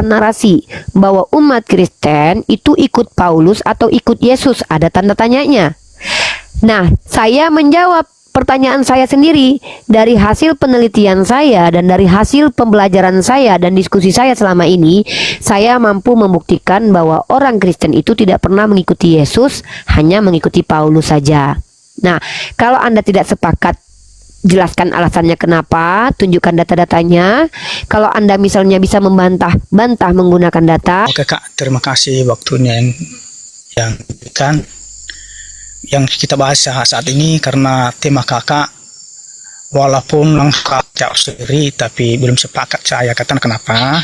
narasi bahwa umat Kristen itu ikut Paulus atau ikut Yesus, ada tanda tanyanya. Nah, saya menjawab pertanyaan saya sendiri dari hasil penelitian saya dan dari hasil pembelajaran saya dan diskusi saya selama ini. Saya mampu membuktikan bahwa orang Kristen itu tidak pernah mengikuti Yesus, hanya mengikuti Paulus saja. Nah, kalau Anda tidak sepakat, jelaskan alasannya kenapa, tunjukkan data-datanya. Kalau Anda misalnya bisa bantah menggunakan data. Oke Kak, terima kasih waktunya yang diberikan. Yang kita bahas saat ini karena tema kakak walaupun lengkap jauh sendiri tapi belum sepakat saya katakan kenapa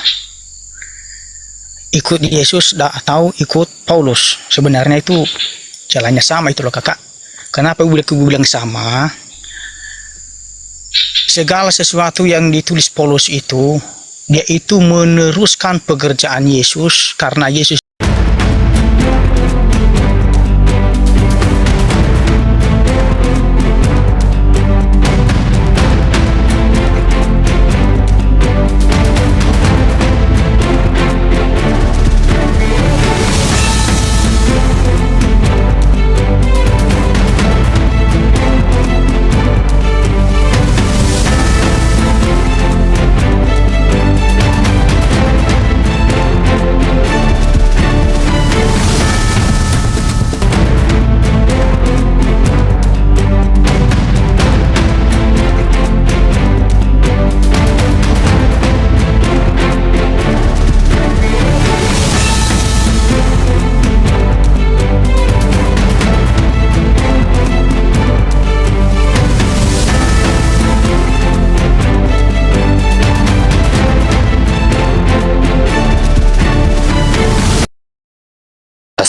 ikut Yesus atau ikut Paulus. Sebenarnya itu jalannya sama itu loh kakak. Kenapa gue bilang sama? Segala sesuatu yang ditulis Paulus itu dia itu meneruskan pekerjaan Yesus karena Yesus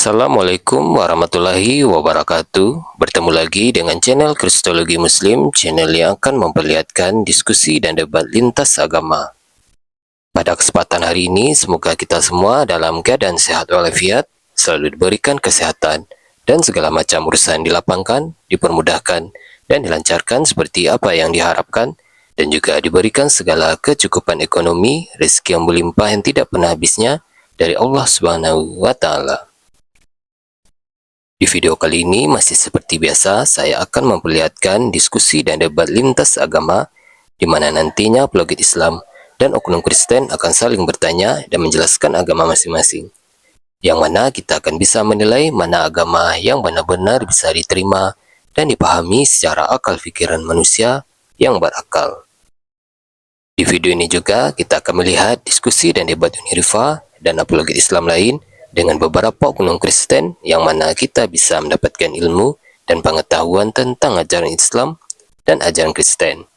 Assalamualaikum warahmatullahi wabarakatuh. Bertemu lagi dengan channel Kristologi Muslim, channel yang akan memperlihatkan diskusi dan debat lintas agama. Pada kesempatan hari ini, semoga kita semua dalam keadaan sehat walafiat, selalu diberikan kesehatan, dan segala macam urusan dilapangkan, dipermudahkan, dan dilancarkan seperti apa yang diharapkan, dan juga diberikan segala kecukupan ekonomi, rezeki yang berlimpah yang tidak pernah habisnya dari Allah Subhanahu wa Ta'ala. Di video kali ini masih seperti biasa, saya akan memperlihatkan diskusi dan debat lintas agama di mana nantinya apologet Islam dan oknum Kristen akan saling bertanya dan menjelaskan agama masing-masing. Yang mana kita akan bisa menilai mana agama yang benar-benar bisa diterima dan dipahami secara akal pikiran manusia yang berakal. Di video ini juga kita akan melihat diskusi dan debat Unirifa dan apologet Islam lain dengan beberapa oknum Kristen yang mana kita bisa mendapatkan ilmu dan pengetahuan tentang ajaran Islam dan ajaran Kristen.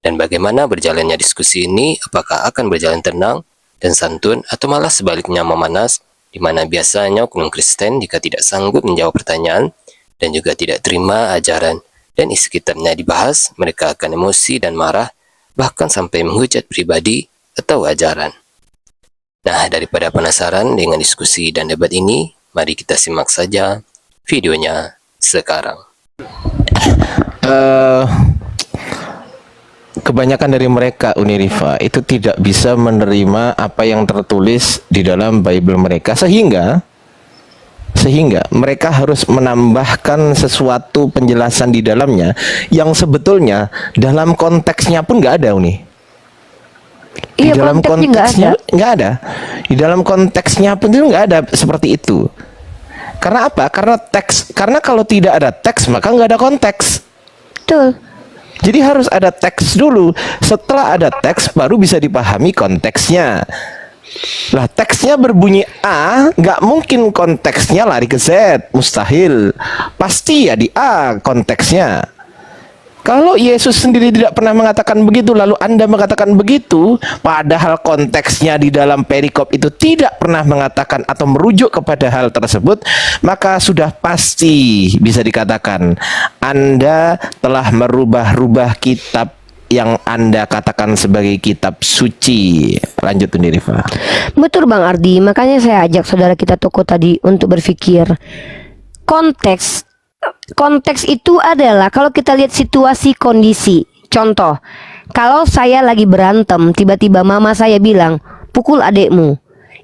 Dan bagaimana berjalannya diskusi ini, apakah akan berjalan tenang dan santun atau malah sebaliknya memanas, di mana biasanya oknum Kristen jika tidak sanggup menjawab pertanyaan dan juga tidak terima ajaran dan isi kitabnya dibahas, mereka akan emosi dan marah, bahkan sampai menghujat pribadi atau ajaran. Nah, daripada penasaran dengan diskusi dan debat ini, mari kita simak saja videonya sekarang. Kebanyakan dari mereka Unirifa itu tidak bisa menerima apa yang tertulis di dalam Bible mereka, sehingga mereka harus menambahkan sesuatu penjelasan di dalamnya yang sebetulnya dalam konteksnya pun nggak ada, Uni. Di dalam konteksnya nggak ada. Di dalam konteksnya pun itu nggak ada seperti itu. Karena apa? Karena kalau tidak ada teks maka nggak ada konteks. Betul. Jadi harus ada teks dulu. Setelah ada teks baru bisa dipahami konteksnya. Lah, teksnya berbunyi A, nggak mungkin konteksnya lari ke Z, mustahil. Pasti ya di A konteksnya. Kalau Yesus sendiri tidak pernah mengatakan begitu, lalu Anda mengatakan begitu, padahal konteksnya di dalam perikop itu tidak pernah mengatakan atau merujuk kepada hal tersebut, maka sudah pasti bisa dikatakan Anda telah merubah-rubah kitab yang Anda katakan sebagai kitab suci. Lanjut, Unirifa. Betul Bang Ardi, makanya saya ajak saudara kita Toko tadi untuk berpikir konteks itu adalah kalau kita lihat situasi kondisi. Contoh, kalau saya lagi berantem, tiba-tiba mama saya bilang, pukul adikmu.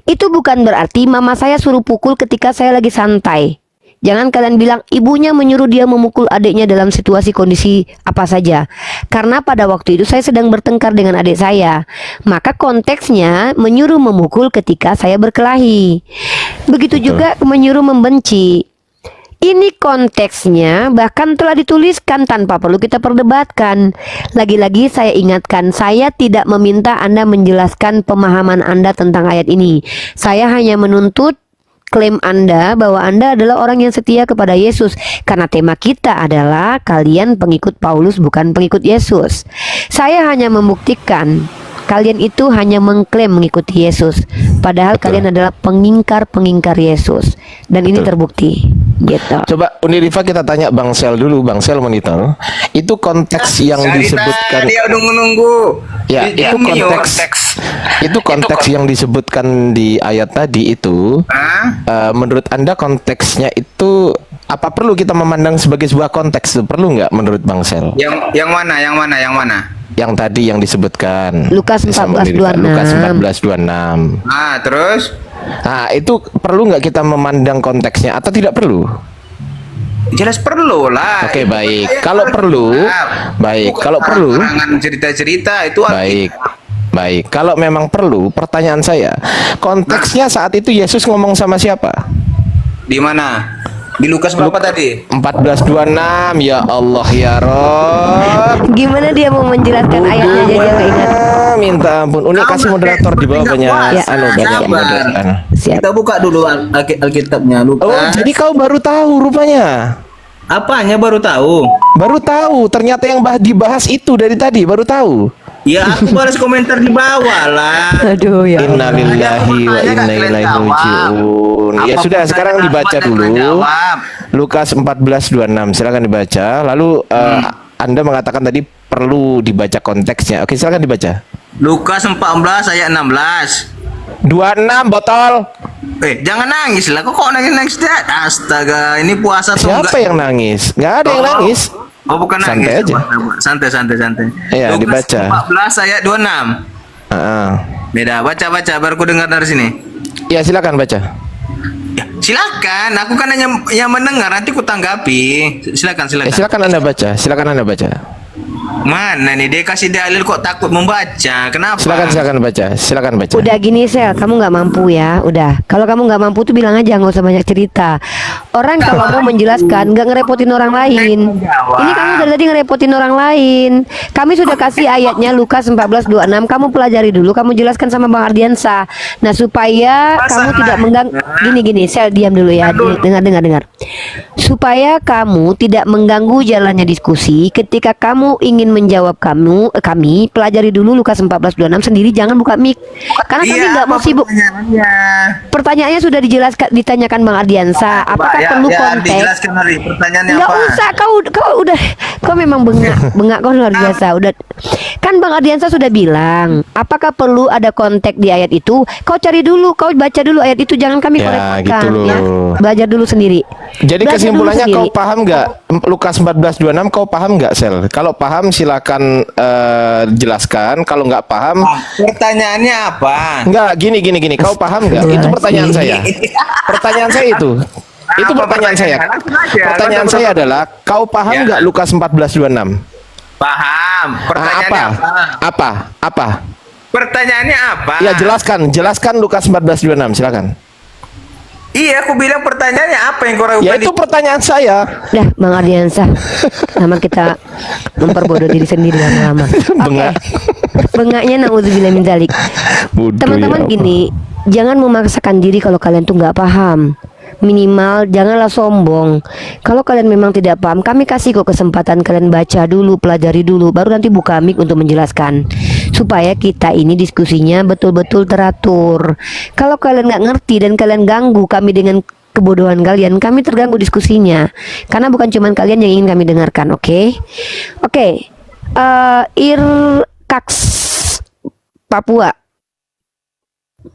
Itu bukan berarti mama saya suruh pukul ketika saya lagi santai. Jangan kalian bilang ibunya menyuruh dia memukul adiknya dalam situasi kondisi apa saja. Karena pada waktu itu saya sedang bertengkar dengan adik saya. Maka konteksnya menyuruh memukul ketika saya berkelahi. Begitu juga menyuruh membenci. Ini konteksnya bahkan telah dituliskan tanpa perlu kita perdebatkan. Lagi-lagi saya ingatkan, saya tidak meminta Anda menjelaskan pemahaman Anda tentang ayat ini. Saya hanya menuntut klaim Anda bahwa Anda adalah orang yang setia kepada Yesus. Karena tema kita adalah kalian pengikut Paulus bukan pengikut Yesus. Saya hanya membuktikan kalian itu hanya mengklaim mengikuti Yesus, padahal kalian adalah pengingkar-pengingkar Yesus. Dan ini terbukti. Gitu. Coba Uni Rifa kita tanya Bang Sel dulu, Bang Sel monitor. Itu konteks yang disebutkan. Dia udah menunggu. Ya, itu konteks. Itu konteks yang disebutkan di ayat tadi itu. Menurut Anda konteksnya itu apa perlu kita memandang sebagai sebuah konteks? Perlu nggak menurut Bang Sel? Yang mana? Yang tadi yang disebutkan Lukas 14:26. Lukas 14:26. Terus? Nah, itu perlu nggak kita memandang konteksnya atau tidak perlu? Jelas perlu lah. Oke, baik. Kalau perlu, baik. Kalau perlu, cerita-cerita itu baik. Kalau memang perlu, pertanyaan saya, konteksnya saat itu Yesus ngomong sama siapa? Di mana? Di Lukas berapa tadi? 14:26. Ya Allah ya Rob. Gimana dia mau menjelaskan ayatnya aja dia nggak ingat? Minta ampun. Uni kasih moderator di bawah banyak Ya. banyak moderator. Siap. Kita buka dulu Alkitabnya Oh, Lukas. jadi kau baru tahu rupanya. Apanya baru tahu? Baru tahu. Ternyata yang dibahas itu dari tadi baru tahu. Ya aku balas komentar di bawah lah. Aduh ya. Innalillahi wa inna ilaihi raji'un. Ya sudah, sekarang dibaca dulu. Lukas 14:26. Silakan dibaca. Lalu Anda mengatakan tadi perlu dibaca konteksnya. Oke, silakan dibaca. Lukas 14 ayat 16. 26 botol. Jangan nangis lah. Kok nangis-nangis dah? Astaga, ini puasa tuh Siapa yang nangis? Nggak ada yang nangis. Oh, bukan Santai nangis. aja. Santai. Iya, Lukas dibaca. 14 ayat 26. Beda, baca baru ku dengar dari sini. Ya, silakan baca. Ya, silakan. Aku kan hanya yang mendengar, nanti ku tanggapi. Silakan. Silakan Anda baca. Silakan Anda baca. Mana nih dia kasih dalil kok takut membaca? Kenapa? Silakan baca. Udah gini Sel, kamu nggak mampu ya. Udah, kalau kamu nggak mampu tuh bilang aja, nggak usah banyak cerita. Orang kalau mau menjelaskan nggak ngerepotin orang lain. Ini kamu dari tadi ngerepotin orang lain. Kami sudah kasih ayatnya Lukas 14:26. Kamu pelajari dulu, kamu jelaskan sama Bang Ardiansa. Nah, supaya kamu tidak mengganggu. Gini Sel, diam dulu ya. Dengar. Supaya kamu tidak mengganggu jalannya diskusi ketika kamu ingin menjawab kami pelajari dulu Lukas 14:26 sendiri, jangan buka mic karena kami nggak mau sibuk. Pertanyaannya sudah ditanyakan Bang Ardiansa, apakah perlu konteks? Dijelaskan hari pertanyaannya Nggak apa? usah, kau memang bengak kau luar biasa. Udah kan Bang Ardiansa sudah bilang, apakah perlu ada konteks di ayat itu? Kau cari dulu, kau baca dulu ayat itu, jangan kami Ya, korekkan gitu loh. ya. Belajar dulu sendiri. Jadi Belajar kesimpulannya dulu kau sendiri. paham nggak Lukas 14:26? Kau paham nggak, Sel? Kalau paham silakan jelaskan. Kalau nggak paham, Pertanyaannya apa? nggak gini. Kau paham nggak? Itu pertanyaan saya. Pertanyaan saya itu. Itu pertanyaan saya. Pertanyaan saya adalah, kau paham nggak Lukas 14:26? Paham. Pertanyaannya Apa? Pertanyaannya apa? Ya, jelaskan Lukas 14:26. Silakan. Iya, aku bilang pertanyaannya apa yang kau ragukan? Ya, itu pertanyaan saya. Dah, Bang Ardiansa, sama kita memperbodoh diri sendiri lama-lama. Bengak. Bengaknya naudzubillah min dzalik. Bodoh, Teman-teman ya Allah. gini, jangan memaksakan diri kalau kalian tuh nggak paham. Minimal janganlah sombong. Kalau kalian memang tidak paham, kami kasih kok kesempatan kalian baca dulu, pelajari dulu, baru nanti buka mic untuk menjelaskan. Supaya kita ini diskusinya betul-betul teratur. Kalau kalian nggak ngerti dan kalian ganggu kami dengan kebodohan kalian, kami terganggu diskusinya. Karena bukan cuma kalian yang ingin kami dengarkan, oke? Oke. Irkaks Papua.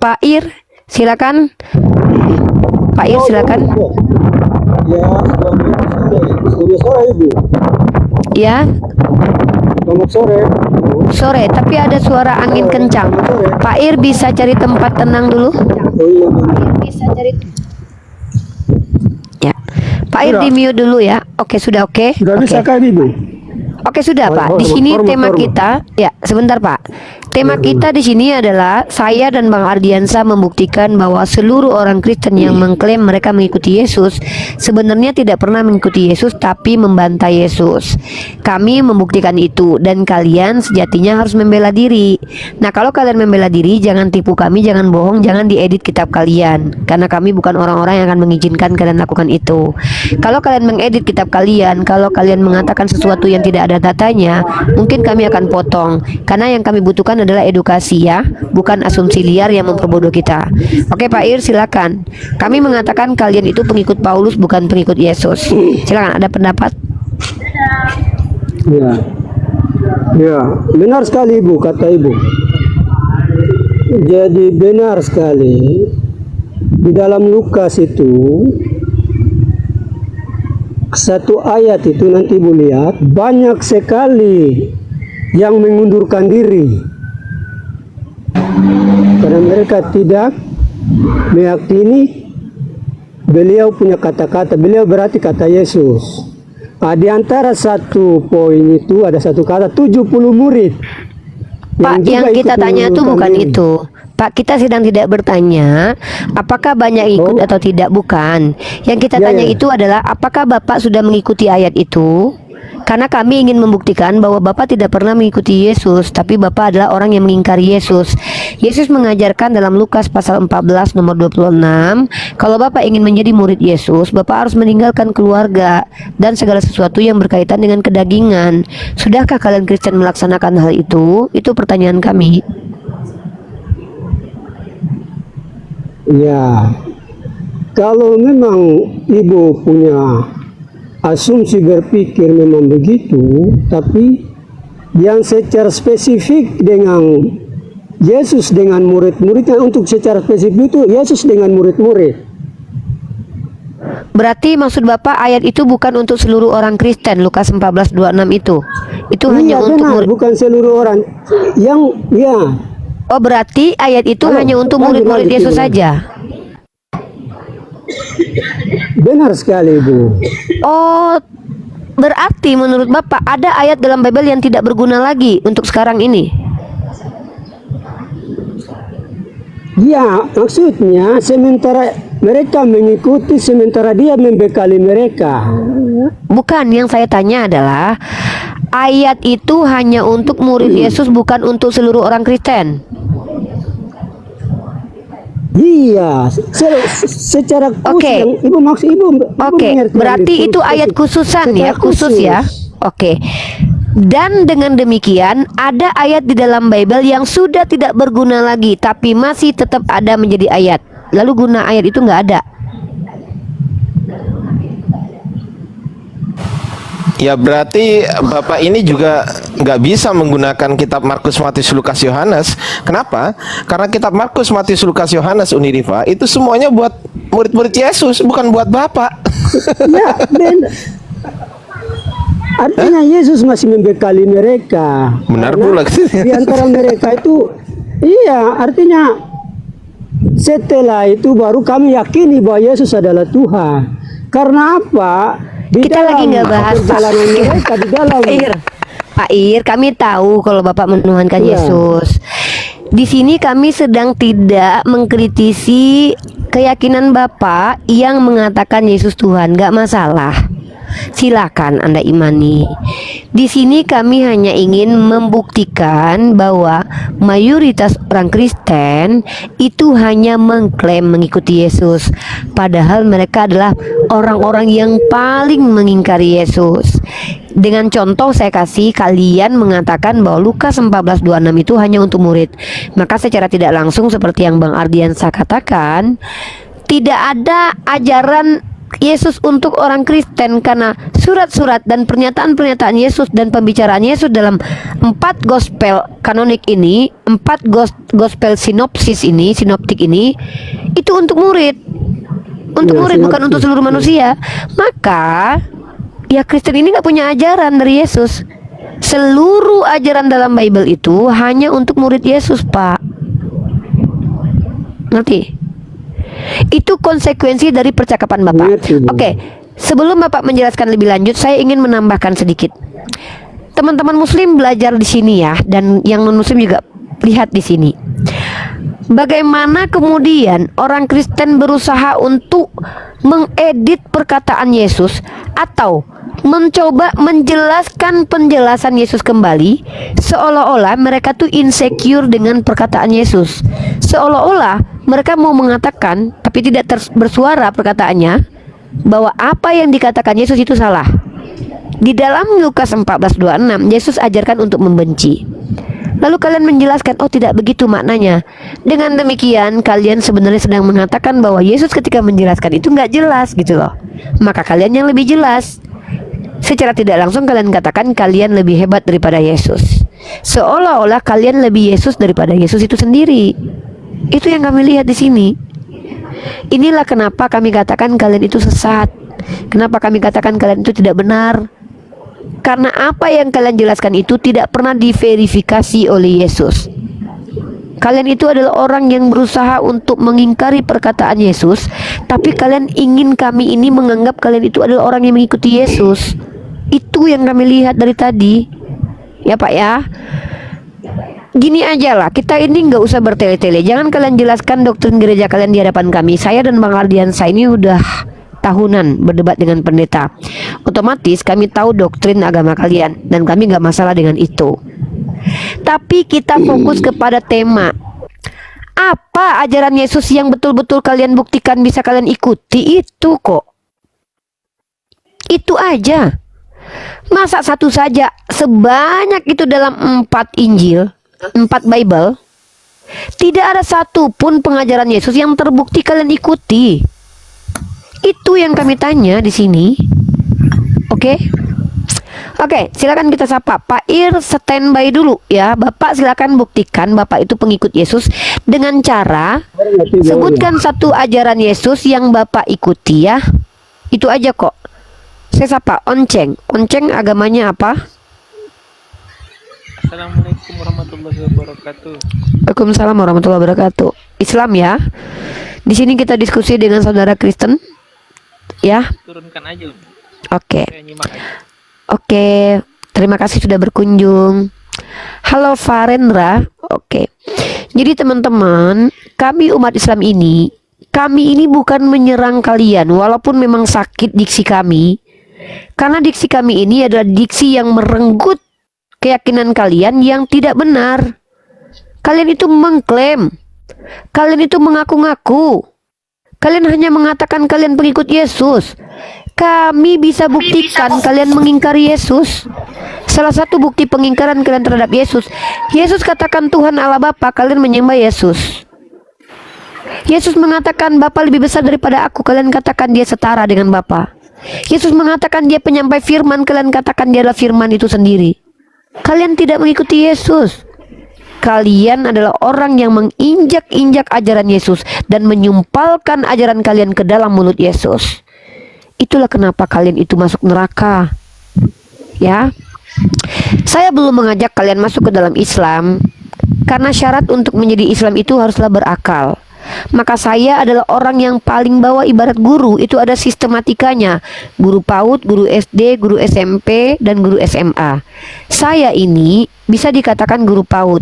Pak Ir, silakan. Pak Ir, silakan. Ya, sudah sore Ibu. Ya, Selamat sore. sore, tapi ada suara angin kencang. Pak Ir bisa cari tempat tenang dulu? Oh iya benar. Bisa cari. Ya. Pak Ir di mute dulu ya. Oke, sudah oke. Sudah Oke. bisa kan Ibu? Oke sudah Pak. Di sini tema kita, ya sebentar Pak. Tema kita di sini adalah saya dan Bang Ardiansa membuktikan bahwa seluruh orang Kristen yang mengklaim mereka mengikuti Yesus sebenarnya tidak pernah mengikuti Yesus tapi membantah Yesus. Kami membuktikan itu dan kalian sejatinya harus membela diri. Nah kalau kalian membela diri jangan tipu kami, jangan bohong, jangan diedit kitab kalian karena kami bukan orang-orang yang akan mengizinkan kalian lakukan itu. Kalau kalian mengedit kitab kalian, kalau kalian mengatakan sesuatu yang tidak ada datanya, mungkin kami akan potong karena yang kami butuhkan adalah edukasi ya, bukan asumsi liar yang memperbodoh kita. Oke Pak Ir silakan. Kami mengatakan kalian itu pengikut Paulus bukan pengikut Yesus. Silakan ada pendapat? Ya. Ya, benar sekali Ibu, kata Ibu. Jadi benar sekali di dalam Lukas itu satu ayat itu nanti Ibu lihat banyak sekali yang mengundurkan diri karena mereka tidak meyakini beliau punya kata-kata, beliau berarti kata Yesus. Di antara satu poin itu ada satu kata 70 murid. Pak, yang kita tanya itu bukan itu. Pak, kita sedang tidak bertanya apakah banyak ikut atau tidak, bukan. Yang kita tanya itu adalah apakah Bapak sudah mengikuti ayat itu? Karena kami ingin membuktikan bahwa Bapak tidak pernah mengikuti Yesus, tapi Bapak adalah orang yang mengingkari Yesus. Yesus mengajarkan dalam Lukas pasal 14 nomor 26, kalau Bapak ingin menjadi murid Yesus, Bapak harus meninggalkan keluarga dan segala sesuatu yang berkaitan dengan kedagingan. Sudahkah kalian Kristen melaksanakan hal itu? Itu pertanyaan kami. Ya, kalau memang Ibu punya asumsi berpikir memang begitu, tapi yang secara spesifik dengan Yesus dengan murid-muridnya, untuk secara spesifik itu Yesus dengan murid-murid. Berarti maksud Bapak ayat itu bukan untuk seluruh orang Kristen, Lukas 14:26 itu. Itu hanya untuk benar, murid. bukan seluruh orang. Yang ya. Oh, berarti ayat itu hanya untuk murid-murid Yesus saja. Benar sekali, Bu. Oh, berarti menurut Bapak ada ayat dalam Bible yang tidak berguna lagi untuk sekarang ini. Ya, maksudnya sementara mereka mengikuti, sementara dia membekali mereka. Bukan, yang saya tanya adalah ayat itu hanya untuk murid Yesus, bukan untuk seluruh orang Kristen. Iya, secara khusus. Oke. Yang Ibu maksud Ibu. Oke, berarti itu ayat khususan ya, khusus ya. Oke. Dan dengan demikian ada ayat di dalam Bible yang sudah tidak berguna lagi, tapi masih tetap ada menjadi ayat. Lalu guna ayat itu nggak ada. Ya berarti Bapak ini juga nggak bisa menggunakan kitab Markus, Matius, Lukas, Yohanes. Kenapa? Karena kitab Markus, Matius, Lukas, Yohanes, Uniriva itu semuanya buat murid-murid Yesus, bukan buat Bapak. Ya, benar. Artinya Yesus masih membekali mereka. Benar Karena pula. di antara mereka itu, iya, artinya setelah itu baru kami yakini bahwa Yesus adalah Tuhan. Karena apa? Di Kita dalam lagi nggak bahas perjalanan mereka di dalam. Pak Ir, kami tahu kalau Bapak menuhankan Iya. Yesus. Di sini kami sedang tidak mengkritisi keyakinan Bapak yang mengatakan Yesus Tuhan, nggak masalah. Silakan Anda imani. Di sini kami hanya ingin membuktikan bahwa mayoritas orang Kristen itu hanya mengklaim mengikuti Yesus, padahal mereka adalah orang-orang yang paling mengingkari Yesus. Dengan contoh saya kasih, kalian mengatakan bahwa Lukas 14:26 itu hanya untuk murid. Maka secara tidak langsung seperti yang Bang Ardiansa katakan, tidak ada ajaran Yesus untuk orang Kristen, karena surat-surat dan pernyataan-pernyataan Yesus dan pembicaraan Yesus dalam 4 gospel kanonik ini, 4 gospel sinoptik ini itu untuk murid. Untuk Ya, murid, bukan sinopsis. untuk seluruh manusia. Maka ya Kristen ini nggak punya ajaran dari Yesus. Seluruh ajaran dalam Bible itu hanya untuk murid Yesus, Pak. Ngerti? Itu konsekuensi dari percakapan Bapak. Ngerti, Bu. Oke, sebelum Bapak menjelaskan lebih lanjut, saya ingin menambahkan sedikit. Teman-teman Muslim belajar di sini ya, dan yang non Muslim juga lihat di sini. Bagaimana kemudian orang Kristen berusaha untuk mengedit perkataan Yesus atau mencoba menjelaskan penjelasan Yesus kembali, seolah-olah mereka tuh insecure dengan perkataan Yesus. Seolah-olah mereka mau mengatakan, tapi tidak bersuara perkataannya, bahwa apa yang dikatakan Yesus itu salah. Di dalam Lukas 14:26, Yesus ajarkan untuk membenci. Lalu kalian menjelaskan, oh tidak begitu maknanya. Dengan demikian kalian sebenarnya sedang mengatakan bahwa Yesus ketika menjelaskan itu nggak jelas gitu loh. Maka kalian yang lebih jelas. Secara tidak langsung kalian katakan kalian lebih hebat daripada Yesus. Seolah-olah kalian lebih Yesus daripada Yesus itu sendiri. Itu yang kami lihat di sini. Inilah kenapa kami katakan kalian itu sesat. Kenapa kami katakan kalian itu tidak benar. Karena apa yang kalian jelaskan itu tidak pernah diverifikasi oleh Yesus. Kalian itu adalah orang yang berusaha untuk mengingkari perkataan Yesus, tapi kalian ingin kami ini menganggap kalian itu adalah orang yang mengikuti Yesus. Itu yang kami lihat dari tadi. Ya Pak ya. Gini aja lah, kita ini nggak usah bertele-tele. Jangan kalian jelaskan doktrin gereja kalian di hadapan kami. Saya dan Bang Ardiansa ini udah tahunan berdebat dengan pendeta. Otomatis kami tahu doktrin agama kalian dan kami nggak masalah dengan itu. Tapi kita fokus kepada tema. Apa ajaran Yesus yang betul-betul kalian buktikan bisa kalian ikuti, itu kok. Itu aja. Masa satu saja sebanyak itu dalam 4 Injil, 4 Bible, tidak ada satu pun pengajaran Yesus yang terbukti kalian ikuti. Itu yang kami tanya di sini. Oke? Oke, silakan kita sapa Pak Ir, standby dulu ya. Bapak silakan buktikan Bapak itu pengikut Yesus dengan cara sebutkan satu ajaran Yesus yang Bapak ikuti ya. Itu aja kok. Saya sapa Onceng. Onceng agamanya apa? Assalamualaikum warahmatullahi wabarakatuh. Waalaikumsalam warahmatullahi wabarakatuh. Islam ya. Di sini kita diskusi dengan saudara Kristen. Ya. Turunkan aja. Oke. Saya nyimak aja. Oke, terima kasih sudah berkunjung. Halo Farendra. Oke. Jadi teman-teman, kami umat Islam ini, kami ini bukan menyerang kalian walaupun memang sakit diksi kami. Karena diksi kami ini adalah diksi yang merenggut keyakinan kalian yang tidak benar. Kalian itu mengklaim, kalian itu mengaku-ngaku. Kalian hanya mengatakan kalian pengikut Yesus. Kami bisa buktikan kalian mengingkari Yesus. Salah satu bukti pengingkaran kalian terhadap Yesus, Yesus katakan Tuhan Allah Bapa, kalian menyembah Yesus. Yesus mengatakan Bapa lebih besar daripada aku, kalian katakan dia setara dengan Bapa. Yesus mengatakan dia penyampai firman, kalian katakan dia adalah firman itu sendiri. Kalian tidak mengikuti Yesus. Kalian adalah orang yang menginjak-injak ajaran Yesus dan menyumpalkan ajaran kalian ke dalam mulut Yesus. Itulah kenapa kalian itu masuk neraka. Ya. Saya belum mengajak kalian masuk ke dalam Islam karena syarat untuk menjadi Islam itu haruslah berakal. Maka saya adalah orang yang paling bawah ibarat guru, itu ada sistematikanya. Guru PAUD, guru SD, guru SMP, dan guru SMA. Saya ini bisa dikatakan guru PAUD.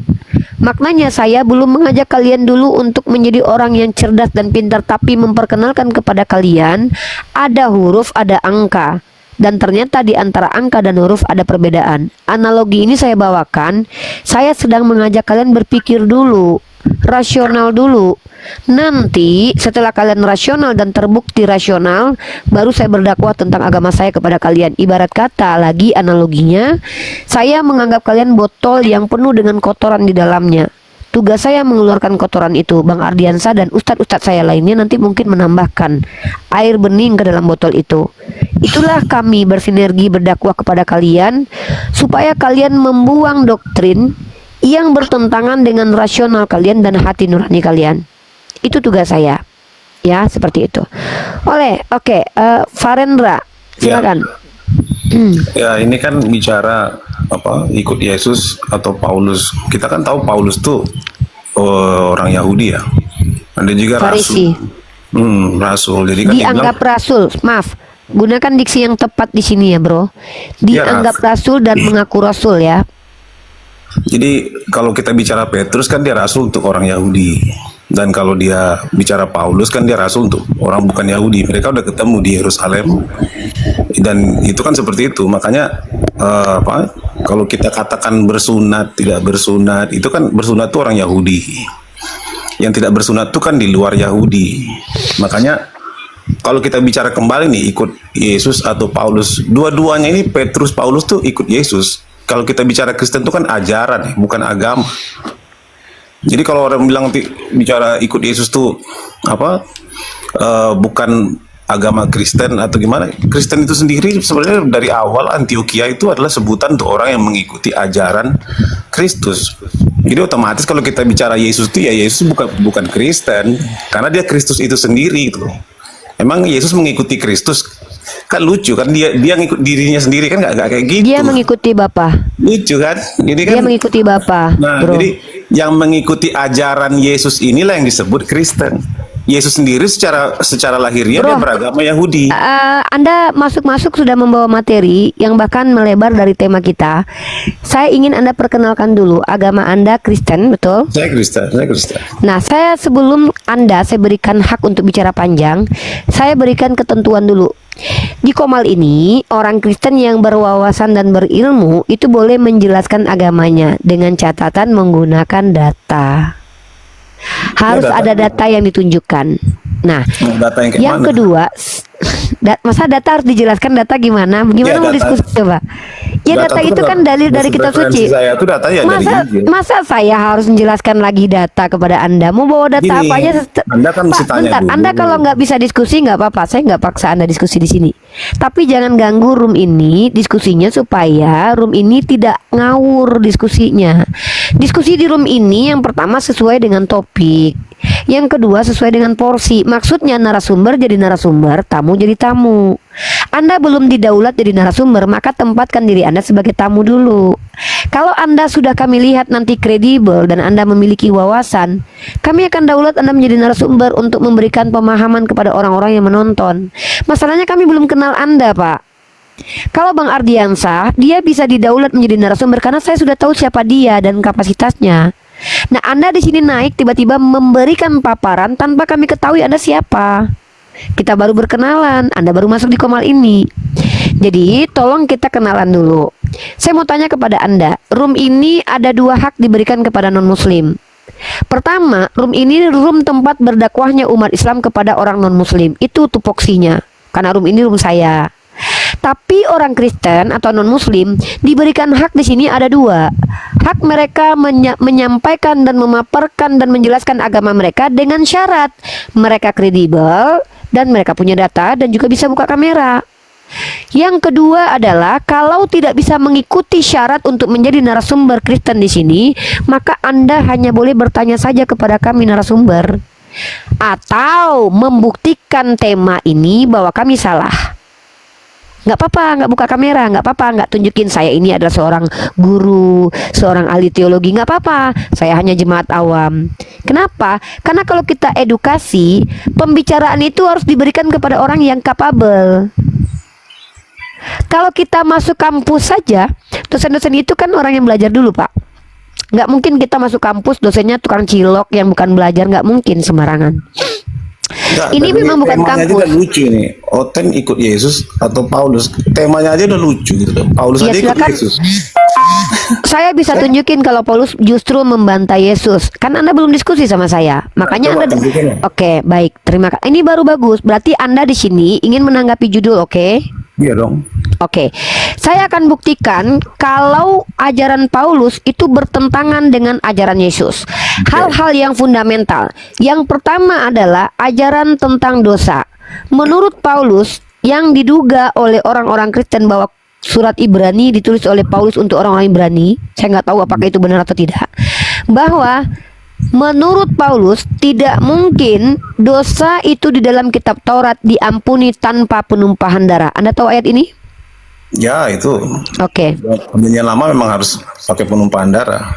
Maknanya saya belum mengajak kalian dulu untuk menjadi orang yang cerdas dan pintar, tapi memperkenalkan kepada kalian ada huruf, ada angka. Dan ternyata di antara angka dan huruf ada perbedaan. Analogi ini saya bawakan, saya sedang mengajak kalian berpikir dulu, rasional dulu. Nanti setelah kalian rasional dan terbukti rasional, baru saya berdakwah tentang agama saya kepada kalian. Ibarat kata lagi analoginya, saya menganggap kalian botol yang penuh dengan kotoran di dalamnya. Tugas saya mengeluarkan kotoran itu. Bang Ardiansa dan ustadz-ustadz saya lainnya nanti mungkin menambahkan air bening ke dalam botol itu. Itulah kami bersinergi berdakwah kepada kalian supaya kalian membuang doktrin yang bertentangan dengan rasional kalian dan hati nurani kalian. Itu tugas saya. Ya, seperti itu. Farendra, silakan. Ya, ini kan bicara ikut Yesus atau Paulus. Kita kan tahu Paulus tuh orang Yahudi ya. Ada juga Farisi. rasul. Jadi kan Dianggap rasul, maaf. Gunakan diksi yang tepat di sini ya, Bro. Dianggap rasul dan mengaku rasul ya. Jadi kalau kita bicara Petrus kan dia rasul untuk orang Yahudi. Dan kalau dia bicara Paulus kan dia rasul untuk orang bukan Yahudi. Mereka udah ketemu di Yerusalem. Dan itu kan seperti itu. Makanya kalau kita katakan bersunat, tidak bersunat, itu kan bersunat itu orang Yahudi. Yang tidak bersunat itu kan di luar Yahudi. Makanya kalau kita bicara kembali nih ikut Yesus atau Paulus, dua-duanya ini Petrus, Paulus tuh ikut Yesus. Kalau kita bicara Kristen itu kan ajaran, bukan agama. Jadi kalau orang bilang bicara ikut Yesus tuh bukan agama Kristen atau gimana? Kristen itu sendiri sebenarnya dari awal Antioquia itu adalah sebutan untuk orang yang mengikuti ajaran Kristus. Jadi otomatis kalau kita bicara Yesus itu ya Yesus bukan Kristen karena dia Kristus itu sendiri gitu. Emang Yesus mengikuti Kristus? Kan lucu kan dia ngikut dirinya sendiri kan nggak kayak gitu. Dia mengikuti Bapa. Lucu kan? Jadi kan Dia mengikuti Bapa, nah, Bro. jadi yang mengikuti ajaran Yesus inilah yang disebut Kristen. Yesus sendiri secara lahirnya Bro, dia beragama Yahudi. Anda masuk-masuk sudah membawa materi yang bahkan melebar dari tema kita. Saya ingin Anda perkenalkan dulu agama Anda Kristen, betul? Saya Kristen. Nah, sebelum saya berikan hak untuk bicara panjang, saya berikan ketentuan dulu. Di Komal ini, orang Kristen yang berwawasan dan berilmu itu boleh menjelaskan agamanya dengan catatan menggunakan data. Harus ada data yang ditunjukkan. Nah, data yang mana? kedua, masa data harus dijelaskan data gimana? Gimana mau diskusi coba? Ya data itu kan dalil dari kitab suci. Saya itu data ya dari Masa saya harus menjelaskan lagi data kepada Anda? Mau bawa data Gini, apa aja? Anda kan mesti tanya bentar. dulu. Anda kalau nggak bisa diskusi nggak apa-apa. Saya nggak paksa Anda diskusi di sini. Tapi jangan ganggu room ini diskusinya supaya room ini tidak ngawur diskusinya. Diskusi di room ini yang pertama sesuai dengan topik. Yang kedua sesuai dengan porsi. Maksudnya narasumber jadi narasumber, tamu jadi tamu. Anda belum didaulat jadi narasumber, maka tempatkan diri Anda sebagai tamu dulu. Kalau Anda sudah kami lihat nanti kredibel dan Anda memiliki wawasan, kami akan daulat Anda menjadi narasumber untuk memberikan pemahaman kepada orang-orang yang menonton. Masalahnya kami belum kenal Anda, Pak. Kalau Bang Ardiansah, dia bisa didaulat menjadi narasumber karena saya sudah tahu siapa dia dan kapasitasnya. Nah, Anda di sini naik tiba-tiba memberikan paparan tanpa kami ketahui Anda siapa. Kita baru berkenalan, Anda baru masuk di Komal ini. Jadi, tolong kita kenalan dulu. Saya mau tanya kepada Anda, room ini ada 2 hak diberikan kepada non-muslim. Pertama, room ini room tempat berdakwahnya umat Islam kepada orang non-muslim. Itu tupoksinya, karena room ini room saya. Tapi orang Kristen atau non-Muslim diberikan hak di sini ada 2. Hak mereka menyampaikan dan memaparkan dan menjelaskan agama mereka dengan syarat mereka kredibel dan mereka punya data dan juga bisa buka kamera. Yang kedua adalah kalau tidak bisa mengikuti syarat untuk menjadi narasumber Kristen di sini, maka Anda hanya boleh bertanya saja kepada kami narasumber atau membuktikan tema ini bahwa kami salah. Nggak apa-apa, nggak buka kamera, nggak apa-apa, nggak tunjukin saya ini adalah seorang guru, seorang ahli teologi, nggak apa-apa. Saya hanya jemaat awam. Kenapa? Karena kalau kita edukasi, pembicaraan itu harus diberikan kepada orang yang kapabel. Kalau kita masuk kampus saja, dosen-dosen itu kan orang yang belajar dulu, Pak. Nggak mungkin kita masuk kampus, dosennya tukang cilok yang bukan belajar, nggak mungkin sembarangan. Ini memang bukan temanya kampus. aja udah lucu nih. Oten ikut Yesus atau Paulus, temanya aja udah lucu gitu loh. Paulus Ya, aja ikut silakan. Yesus. Saya bisa tunjukin kalau Paulus justru membantai Yesus. Kan Anda belum diskusi sama saya. Makanya Coba Anda tunjukin ya. Oke, baik. Terima kasih. Ini baru bagus. Berarti Anda di sini ingin menanggapi judul, oke? Iya dong. Oke. Saya akan buktikan kalau ajaran Paulus itu bertentangan dengan ajaran Yesus. Hal-hal yang fundamental. Yang pertama adalah ajaran tentang dosa. Menurut Paulus, yang diduga oleh orang-orang Kristen bahwa surat Ibrani ditulis oleh Paulus untuk orang-orang Ibrani, saya nggak tahu apakah itu benar atau tidak, bahwa menurut Paulus tidak mungkin dosa itu di dalam kitab Taurat diampuni tanpa penumpahan darah. Anda tahu ayat ini? Ya itu Oke. perjanjian lama memang harus pakai penumpahan darah.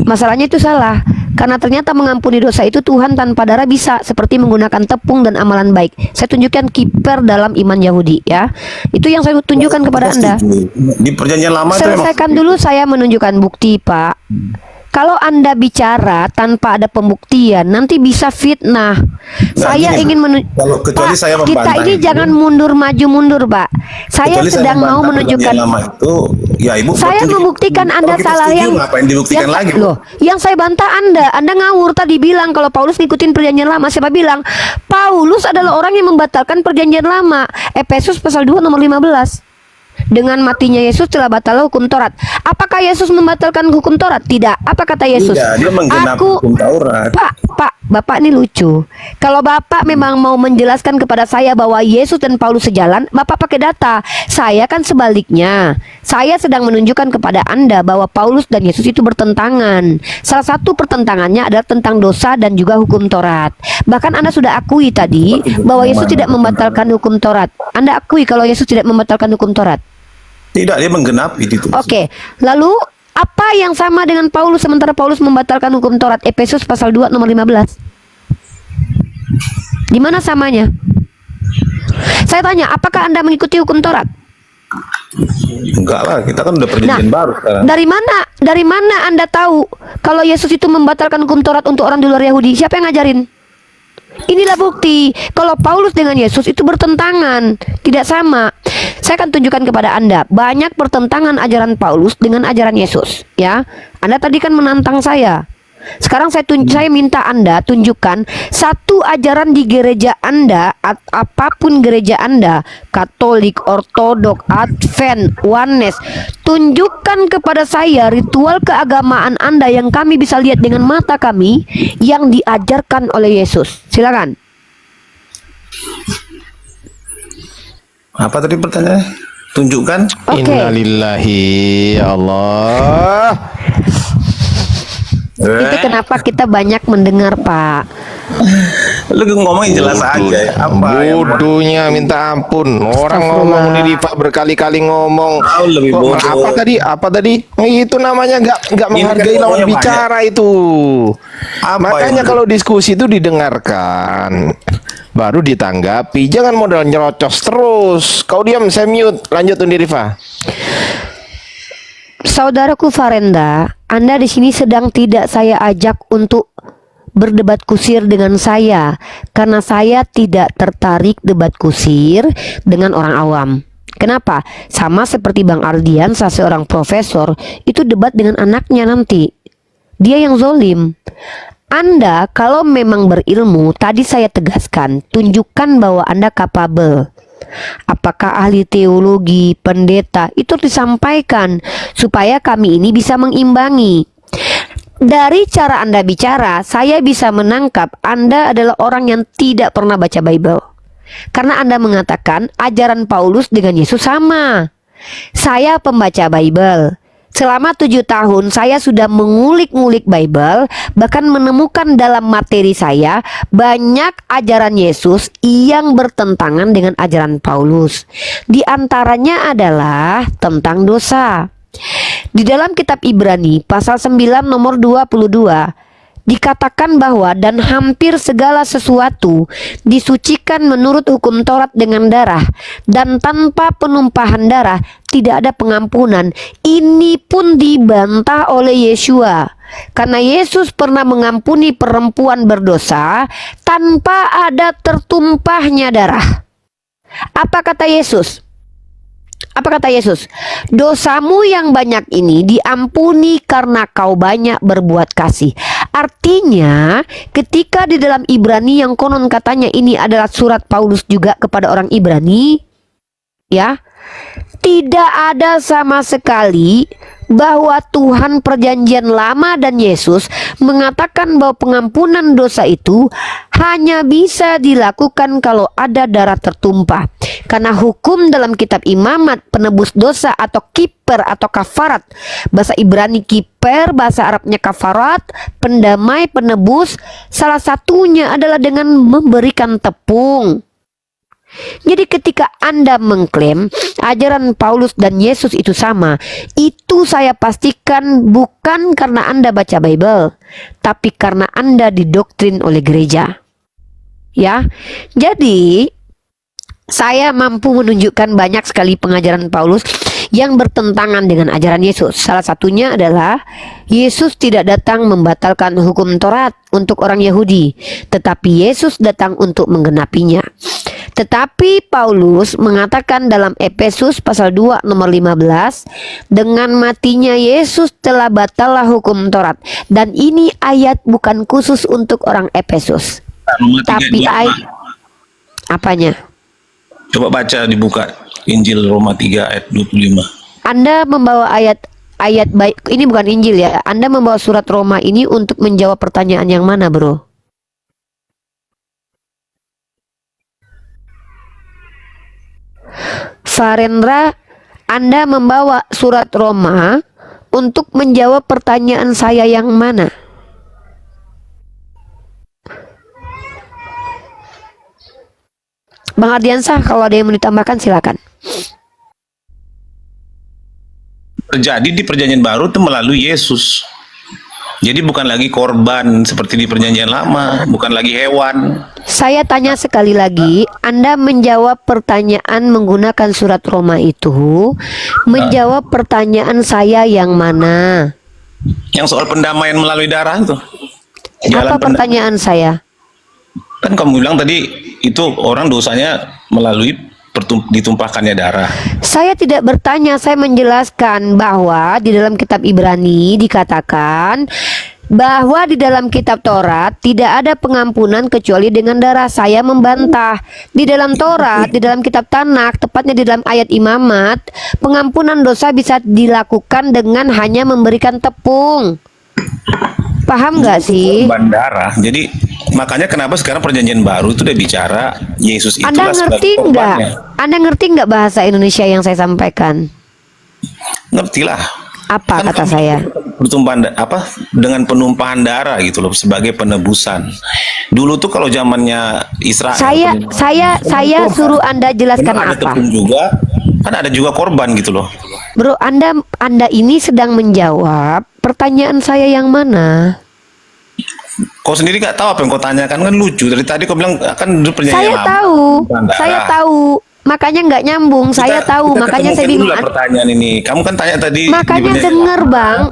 Masalahnya itu salah. Karena ternyata mengampuni dosa itu Tuhan tanpa darah bisa, seperti menggunakan tepung dan amalan baik. Saya tunjukkan kiper dalam iman Yahudi ya. Itu yang saya tunjukkan kepada Anda. Di perjanjian lama itu memang Selesaikan dulu saya menunjukkan bukti, Pak. Kalau Anda bicara tanpa ada pembuktian, nanti bisa fitnah. Saya gini, ingin kecuali saya kita membantah ini itu. jangan mundur maju mundur, Pak. Saya Kecuali sedang mau membantah menunjukkan. perjanjian lama itu, ya Ibu Saya bertunjuk. membuktikan Kalau Anda kita salah setuju, yang ngapain dibuktikan lagi, Bu? Loh, yang saya bantah Anda ngawur tadi bilang kalau Paulus ngikutin perjanjian lama. Siapa bilang? Paulus adalah orang yang membatalkan perjanjian lama. Efesus pasal 2 nomor 15. Dengan matinya Yesus telah batal hukum Taurat. Apakah Yesus membatalkan hukum Taurat? Tidak. Apa kata Yesus? Tidak, dia menggenapi hukum Taurat. Pak, Bapak ini lucu. Kalau Bapak memang mau menjelaskan kepada saya bahwa Yesus dan Paulus sejalan, Bapak pakai data. Saya kan sebaliknya. Saya sedang menunjukkan kepada Anda bahwa Paulus dan Yesus itu bertentangan. Salah satu pertentangannya adalah tentang dosa dan juga hukum Taurat. Bahkan Anda sudah akui tadi bahwa Yesus tidak membatalkan hukum Taurat. Anda akui kalau Yesus tidak membatalkan hukum Taurat. Tidak, dia menggenapi itu. Oke, lalu apa yang sama dengan Paulus sementara Paulus membatalkan hukum Taurat? Efesus pasal 2 nomor 15. Di mana samanya? Saya tanya, apakah Anda mengikuti hukum Taurat? Enggak lah, kita kan udah perjanjian baru sekarang. Dari mana Anda tahu kalau Yesus itu membatalkan hukum Taurat untuk orang di luar Yahudi? Siapa yang ngajarin? Inilah bukti kalau Paulus dengan Yesus itu bertentangan, tidak sama. Saya akan tunjukkan kepada Anda banyak pertentangan ajaran Paulus dengan ajaran Yesus, ya. Anda tadi kan menantang saya. Sekarang saya minta Anda tunjukkan satu ajaran di gereja Anda, apapun gereja Anda, Katolik, Ortodok, Advent, Oneness, tunjukkan kepada saya ritual keagamaan Anda yang kami bisa lihat dengan mata kami yang diajarkan oleh Yesus. Silakan. Apa tadi pertanyaannya? Tunjukkan. Oke. Innalillahi ya Allah. Itu kenapa kita banyak mendengar, Pak. Lu ngomongin jelas aja ya. Apa yang Bodohnya minta ampun. Orang ngomong di Diva berkali-kali ngomong. Tahu lebih Kok bodoh. Apa tadi? Itu namanya nggak menghargai kan lawan ngomongnya bicara itu. Apa Makanya yang- kalau diskusi itu didengarkan, baru ditanggapi. Jangan modal nyerocos terus. Kau diam, saya mute. Lanjut Undi Diva. Saudaraku Farenda, Anda di sini sedang tidak saya ajak untuk berdebat kusir dengan saya, karena saya tidak tertarik debat kusir dengan orang awam. Kenapa? Sama seperti Bang Ardian, seorang profesor, itu debat dengan anaknya nanti. Dia yang zolim. Anda kalau memang berilmu, tadi saya tegaskan, tunjukkan bahwa Anda kapabel. Apakah ahli teologi, pendeta, itu disampaikan supaya kami ini bisa mengimbangi. Dari cara Anda bicara, saya bisa menangkap Anda adalah orang yang tidak pernah baca Bible. Karena Anda mengatakan ajaran Paulus dengan Yesus sama. Saya pembaca Bible. Selama 7 tahun saya sudah mengulik-ngulik Bible, bahkan menemukan dalam materi saya banyak ajaran Yesus yang bertentangan dengan ajaran Paulus. Di antaranya adalah tentang dosa. Di dalam kitab Ibrani pasal 9 nomor 22 dikatakan bahwa dan hampir segala sesuatu disucikan menurut hukum Taurat dengan darah, dan tanpa penumpahan darah tidak ada pengampunan. Ini pun dibantah oleh Yesua, karena Yesus pernah mengampuni perempuan berdosa tanpa ada tertumpahnya darah. Apa kata Yesus? Apa kata Yesus? Dosamu yang banyak ini diampuni karena kau banyak berbuat kasih. Artinya ketika di dalam Ibrani yang konon katanya ini adalah surat Paulus juga kepada orang Ibrani, ya, tidak ada sama sekali bahwa Tuhan perjanjian lama dan Yesus mengatakan bahwa pengampunan dosa itu hanya bisa dilakukan kalau ada darah tertumpah. Karena hukum dalam kitab imamat penebus dosa atau kiper atau kafarat, bahasa Ibrani kiper, bahasa Arabnya kafarat, pendamai, penebus, salah satunya adalah dengan memberikan tepung. Jadi ketika Anda mengklaim ajaran Paulus dan Yesus itu sama, itu saya pastikan bukan karena Anda baca Bible, tapi karena Anda didoktrin oleh gereja. Ya, jadi saya mampu menunjukkan banyak sekali pengajaran Paulus yang bertentangan dengan ajaran Yesus. Salah satunya adalah Yesus tidak datang membatalkan hukum Taurat untuk orang Yahudi, tetapi Yesus datang untuk menggenapinya. Tetapi Paulus mengatakan dalam Efesus pasal 2 nomor 15, dengan matinya Yesus telah batallah hukum Taurat. Dan ini ayat bukan khusus untuk orang Efesus, tapi ayat apanya? Coba baca, dibuka Injil Roma 3 ayat 25. Anda membawa ayat baik, ini bukan Injil ya. Anda membawa surat Roma ini untuk menjawab pertanyaan yang mana, bro? Farendra, Anda membawa surat Roma untuk menjawab pertanyaan saya yang mana? Bang Ardiansah, kalau ada yang mau ditambahkan silakan. Terjadi di perjanjian baru itu melalui Yesus. Jadi bukan lagi korban seperti di perjanjian lama, bukan lagi hewan. Saya tanya sekali lagi, Anda menjawab pertanyaan menggunakan surat Roma itu, menjawab pertanyaan saya yang mana? Yang soal pendamaian melalui darah itu. Apa pertanyaan saya? Kan kamu bilang tadi itu orang dosanya melalui ditumpahkannya darah. Saya tidak bertanya, saya menjelaskan bahwa di dalam kitab Ibrani dikatakan bahwa di dalam kitab Taurat tidak ada pengampunan kecuali dengan darah. Saya membantah. Di dalam Taurat, di dalam kitab Tanakh, tepatnya di dalam ayat Imamat, pengampunan dosa bisa dilakukan dengan hanya memberikan tepung. Paham nggak sih? Bandara. Jadi makanya kenapa sekarang perjanjian baru itu udah bicara Yesus itu. Anda ngerti nggak? Anda ngerti nggak bahasa Indonesia yang saya sampaikan? Ngertilah. Apa Kan kata saya? Pertumpahan apa dengan penumpahan darah gitu loh sebagai penebusan. Dulu tuh kalau zamannya Israel. Saya suruh Anda jelaskan ada apa? tepung juga, kan ada juga korban gitu loh. Bro, Anda ini sedang menjawab pertanyaan saya yang mana? Kau sendiri nggak tahu apa yang kau tanyakan, kan lucu. Dari tadi kau bilang kan dulu perjanjian lama. Saya tahu, makanya nggak nyambung. Saya tahu, makanya saya bingung. Pertanyaan ini, kamu kan tanya tadi. Makanya denger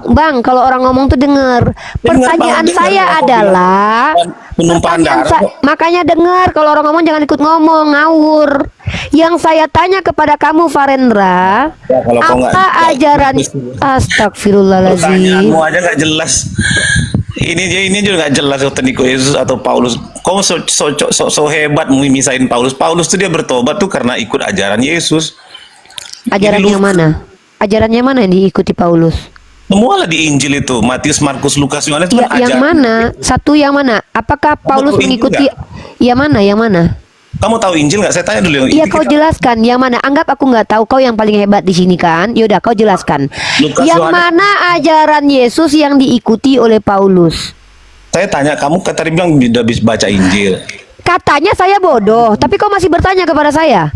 bang, kalau orang ngomong tuh denger. Pertanyaan saya adalah penumpahan darah. Makanya dengar, kalau orang ngomong jangan ikut ngomong, ngawur. Yang saya tanya kepada kamu Farendra, apa ajaran? Astagfirullahaladzim. Pertanyaanmu aja nggak jelas. Ini juga nggak jelas Niko Yesus atau Paulus. Kau so hebat misahin Paulus. Paulus tuh dia bertobat tuh karena ikut ajaran Yesus. Ajaran yang mana? Ajarannya mana yang diikuti Paulus? Semua lah di Injil itu, Matius, Markus, Lukas, Yohanes itu kan yang mana? Satu yang mana? Apakah Paulus mengikuti? Yang mana? Yang mana? Kamu tahu Injil nggak? Saya tanya dulu. Iya, kau jelaskan yang mana. Anggap aku nggak tahu, kau yang paling hebat di sini kan. Yaudah, kau jelaskan. Lukas, yang Yohanes. mana ajaran Yesus yang diikuti oleh Paulus? Saya tanya, kamu tadi bilang udah bisa baca Injil. Katanya saya bodoh, tapi kau masih bertanya kepada saya.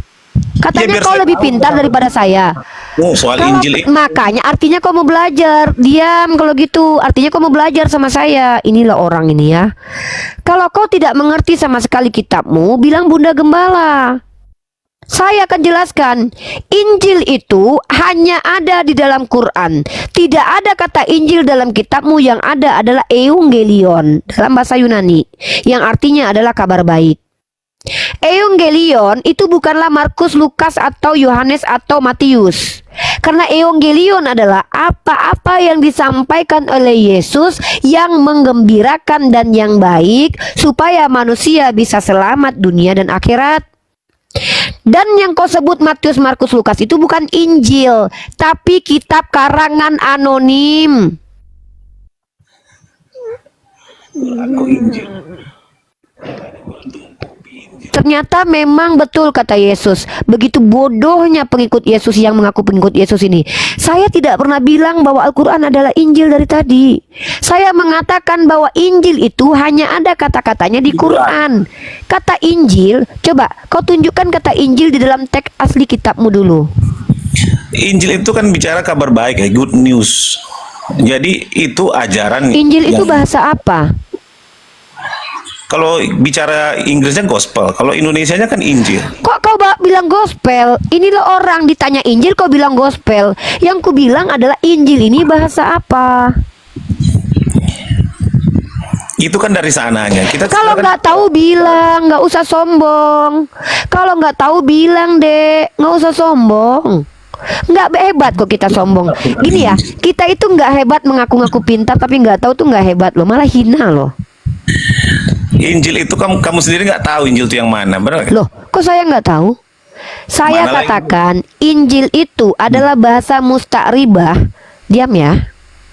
Katanya biar kau saya lebih tahu. pintar daripada saya. Oh, soal Injil ini. Makanya artinya kau mau belajar. Diam kalau gitu. Artinya kau mau belajar sama saya. Inilah orang ini ya. Kalau kau tidak mengerti sama sekali kitabmu, bilang Bunda Gembala. Saya akan jelaskan. Injil itu hanya ada di dalam Quran. Tidak ada kata Injil dalam kitabmu. Yang ada adalah Evangelion dalam bahasa Yunani, yang artinya adalah kabar baik. Evangelion itu bukanlah Markus, Lukas, atau Yohanes, atau Matius. Karena Evangelion adalah apa-apa yang disampaikan oleh Yesus yang menggembirakan dan yang baik, supaya manusia bisa selamat dunia dan akhirat. Dan yang kau sebut Matius, Markus, Lukas itu bukan Injil, tapi kitab karangan anonim. Aku Injil. Ternyata memang betul kata Yesus. Begitu bodohnya pengikut Yesus yang mengaku pengikut Yesus ini. Saya tidak pernah bilang bahwa Al-Quran adalah Injil dari tadi. Saya mengatakan bahwa Injil itu hanya ada kata-katanya di Quran. Kata Injil, coba kau tunjukkan kata Injil di dalam teks asli kitabmu dulu. Injil itu kan bicara kabar baik ya, good news. Jadi itu ajaran. Injil itu yang- bahasa apa? Kalau bicara Inggrisnya gospel, kalau Indonesianya kan Injil. Kok kau bilang gospel? Inilah orang ditanya Injil kau bilang gospel. Yang ku bilang adalah Injil ini bahasa apa? Itu kan dari sananya. Kita Kalau silakan- nggak tahu bilang, nggak usah sombong. Kalau nggak tahu bilang dek, nggak usah sombong. Nggak hebat kok kita sombong. Gini ya, kita itu nggak hebat mengaku-ngaku pintar tapi nggak tahu tuh nggak hebat loh, malah hina loh. Injil itu kamu sendiri nggak tahu Injil itu yang mana, benar nggak? Loh, kok saya nggak tahu? Saya Mana lagi? katakan Injil itu adalah bahasa musta'ribah. Diam ya.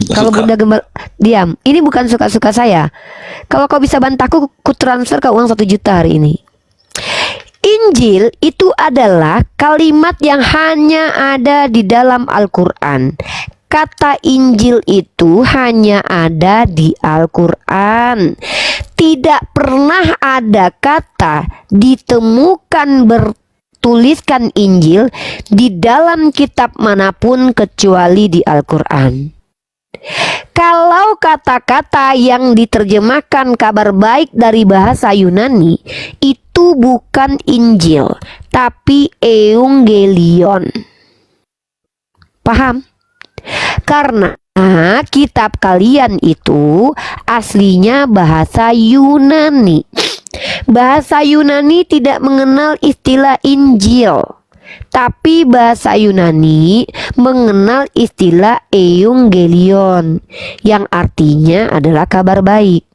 Kalau Suka. Bunda Gembala diam. Ini bukan suka-suka saya. Kalau kau bisa bantahku, ku transfer kau uang 1 juta hari ini. Injil itu adalah kalimat yang hanya ada di dalam Al-Quran. Kata Injil itu hanya ada di Al-Quran. Tidak pernah ada kata ditemukan bertuliskan Injil di dalam kitab manapun kecuali di Al-Quran. Kalau kata-kata yang diterjemahkan kabar baik dari bahasa Yunani itu bukan Injil, tapi Evangelion. Paham? Karena kitab kalian itu aslinya bahasa Yunani. Bahasa Yunani tidak mengenal istilah Injil, tapi bahasa Yunani mengenal istilah Evangelion yang artinya adalah kabar baik.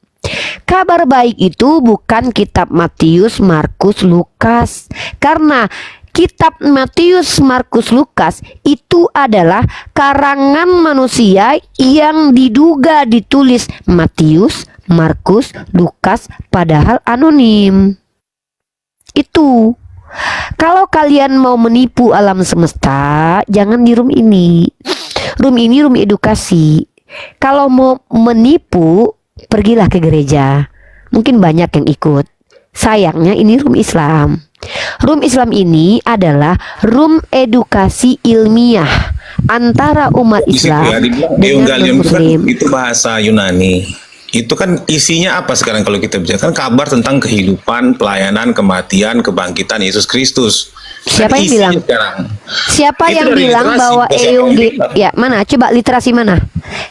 Kabar baik itu bukan kitab Matius, Markus, Lukas. Karena kitab Matius, Markus, Lukas itu adalah karangan manusia yang diduga ditulis Matius, Markus, Lukas padahal anonim. Itu. Kalau kalian mau menipu alam semesta, jangan di room ini. Room ini room edukasi. Kalau mau menipu, pergilah ke gereja. Mungkin banyak yang ikut. Sayangnya ini room Islam. Room Islam ini adalah room edukasi ilmiah antara umat Di situ Islam ya, dibilang dengan Evangelion itu kan non-Muslim. itu bahasa Yunani. Itu kan isinya apa sekarang kalau kita bicara? Kan kabar tentang kehidupan, pelayanan, kematian, kebangkitan Yesus Kristus. Siapa yang Kan isinya bilang? sekarang. Siapa Itu yang dari bilang literasi, bahwa bahasa Inggris. ya mana? Coba literasi mana?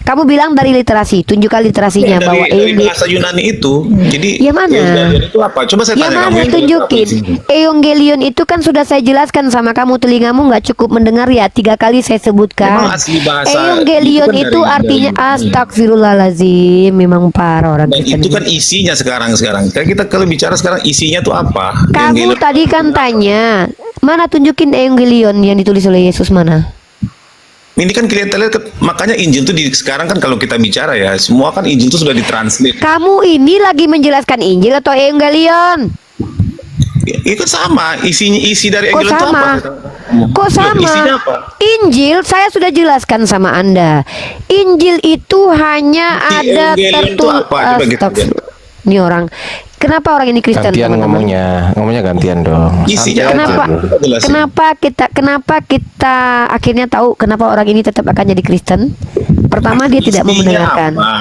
Kamu bilang dari literasi, tunjukkan literasinya Ya, bahwa dari bahasa Yunani itu. Jadi Ya mana? Evangelion itu apa? Coba saya yang tanya kamu. mana Evangelion tunjukin? itu apa isinya? Evangelion itu kan sudah saya jelaskan sama kamu, telingamu nggak cukup mendengar ya, 3 kali saya sebutkan. Memang asli bahasa Evangelion itu kan itu dari artinya Yunani. astagfirullahalazim, memang parah orang Dan Kristen itu ini. kan isinya sekarang. Kayak kita kalau bicara sekarang isinya tuh apa? Kamu Evangelion- tadi kan tanya, mana tunjukin Evangelion yang ditulis oleh Yesus mana? Ini kan kita lihat makanya Injil tuh sekarang kan kalau kita bicara ya semua kan Injil tuh sudah ditranslate. Kamu ini lagi menjelaskan Injil atau Evangelion? Itu sama isi dari Kok Evangelion itu sama? apa? Kok sama? Isinya apa? Injil saya sudah jelaskan sama Anda. Injil itu hanya Isi ada Evangelion itu apa? Coba kita lihat. Ini orang. Kenapa orang ini Kristen? Gantian teman-teman? ngomongnya gantian dong. Isinya Santai apa? aja. Kita jelasin. Kenapa kita akhirnya tahu kenapa orang ini tetap akan jadi Kristen? Pertama dia tidak mau Isinya mendengarkan. apa?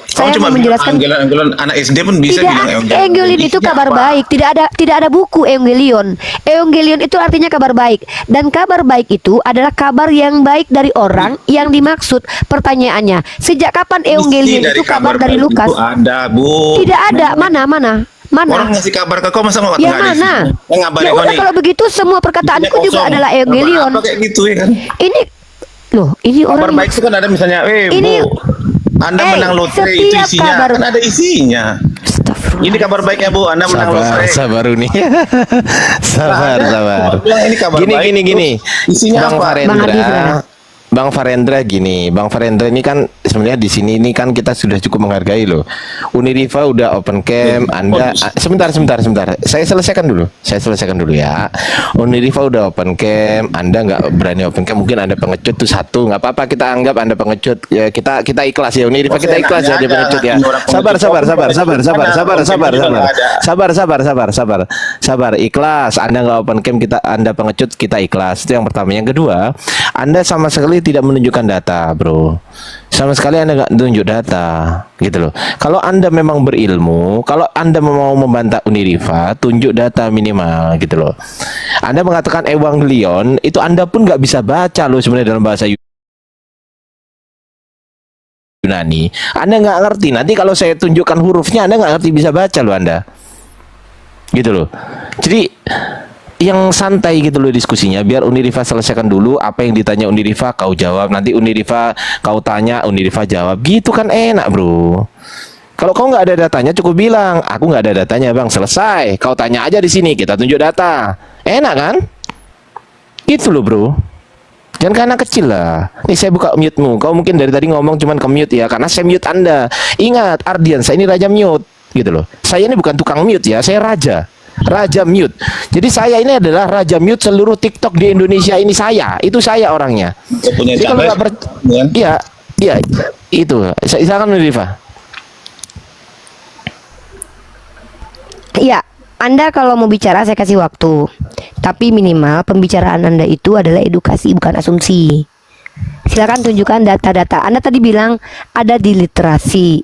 Saya Kamu cuma mau menjelaskan. Evangelion anak SD pun bisa Tidak, bilang Evangelion itu Isinya kabar apa? baik. Tidak ada buku Evangelion. Evangelion itu artinya kabar baik. Dan kabar baik itu adalah kabar yang baik dari orang yang dimaksud. Pertanyaannya, sejak kapan Evangelion Isi itu kabar dari baik Lukas? itu ada, Bu. Tidak ada. Mana? Orang ngasih kabar ke kau masa nggak Yang nggak ada mana? isinya? Yang ngabarin Ya kau udah nih. kalau begitu semua perkataanku Isinya juga kosong. adalah Evangelion. Apa kayak gitu ya kan? Ini loh, ini Kabar orang baik itu kan ada misalnya, Ini- Bu, Anda menang lotre itu setiap isinya, kabar- kan ada isinya. Astagfirullah. Ini kabar baiknya Bu, Anda menang lotre. Sabar Uni. sabar. Cuma bilang ini kabar baik, Gini. terus isinya Bang apa? Bang Adi, Farendra, silakan. Bang Farendra gini, Bang Farendra ini kan sebenarnya di sini ini kan kita sudah cukup menghargai loh. Uniriva udah open cam, Anda sebentar. Saya selesaikan dulu ya. Uniriva udah open cam, Anda nggak berani open cam, mungkin Anda pengecut tuh satu, nggak apa-apa, kita anggap Anda pengecut. Ya, kita ikhlas ya, Uniriva kita ikhlas ya dia pengecut ya. Sabar, ikhlas. Anda nggak open cam, Anda pengecut, kita ikhlas. Itu yang pertama. Yang kedua, Anda sama sekali tidak menunjukkan data, bro. Sama sekali Anda nggak tunjuk data, gitu loh. Kalau Anda memang berilmu, kalau Anda mau membantah Uniriva, tunjuk data minimal, gitu loh. Anda mengatakan Evangelion, itu Anda pun nggak bisa baca loh sebenarnya dalam bahasa Yunani. Anda nggak ngerti. Nanti kalau saya tunjukkan hurufnya, Anda nggak ngerti bisa baca loh Anda, gitu loh. Jadi yang santai gitu loh diskusinya, biar Uniriva selesaikan dulu apa yang ditanya Uniriva, kau jawab, nanti Uniriva kau tanya, Uniriva jawab, gitu kan enak, bro. Kalau kau nggak ada datanya, cukup bilang aku nggak ada datanya, bang, selesai. Kau tanya aja di sini, kita tunjuk data, enak kan? Gitu loh, bro. Jangan karena kecil lah. Nih saya buka mute-mu, kau mungkin dari tadi ngomong cuman ke mute ya, karena saya mute Anda. Ingat, Ardian, saya ini raja mute, gitu loh. Saya ini bukan tukang mute ya, saya raja mute. Jadi saya ini adalah raja mute seluruh TikTok di Indonesia ini, itu saya orangnya. Punya Jadi kalau capres, nggak kan? iya itu. Silakan Rifa. Iya, Anda kalau mau bicara saya kasih waktu. Tapi minimal pembicaraan Anda itu adalah edukasi, bukan asumsi. Silakan tunjukkan data-data. Anda tadi bilang ada di literasi.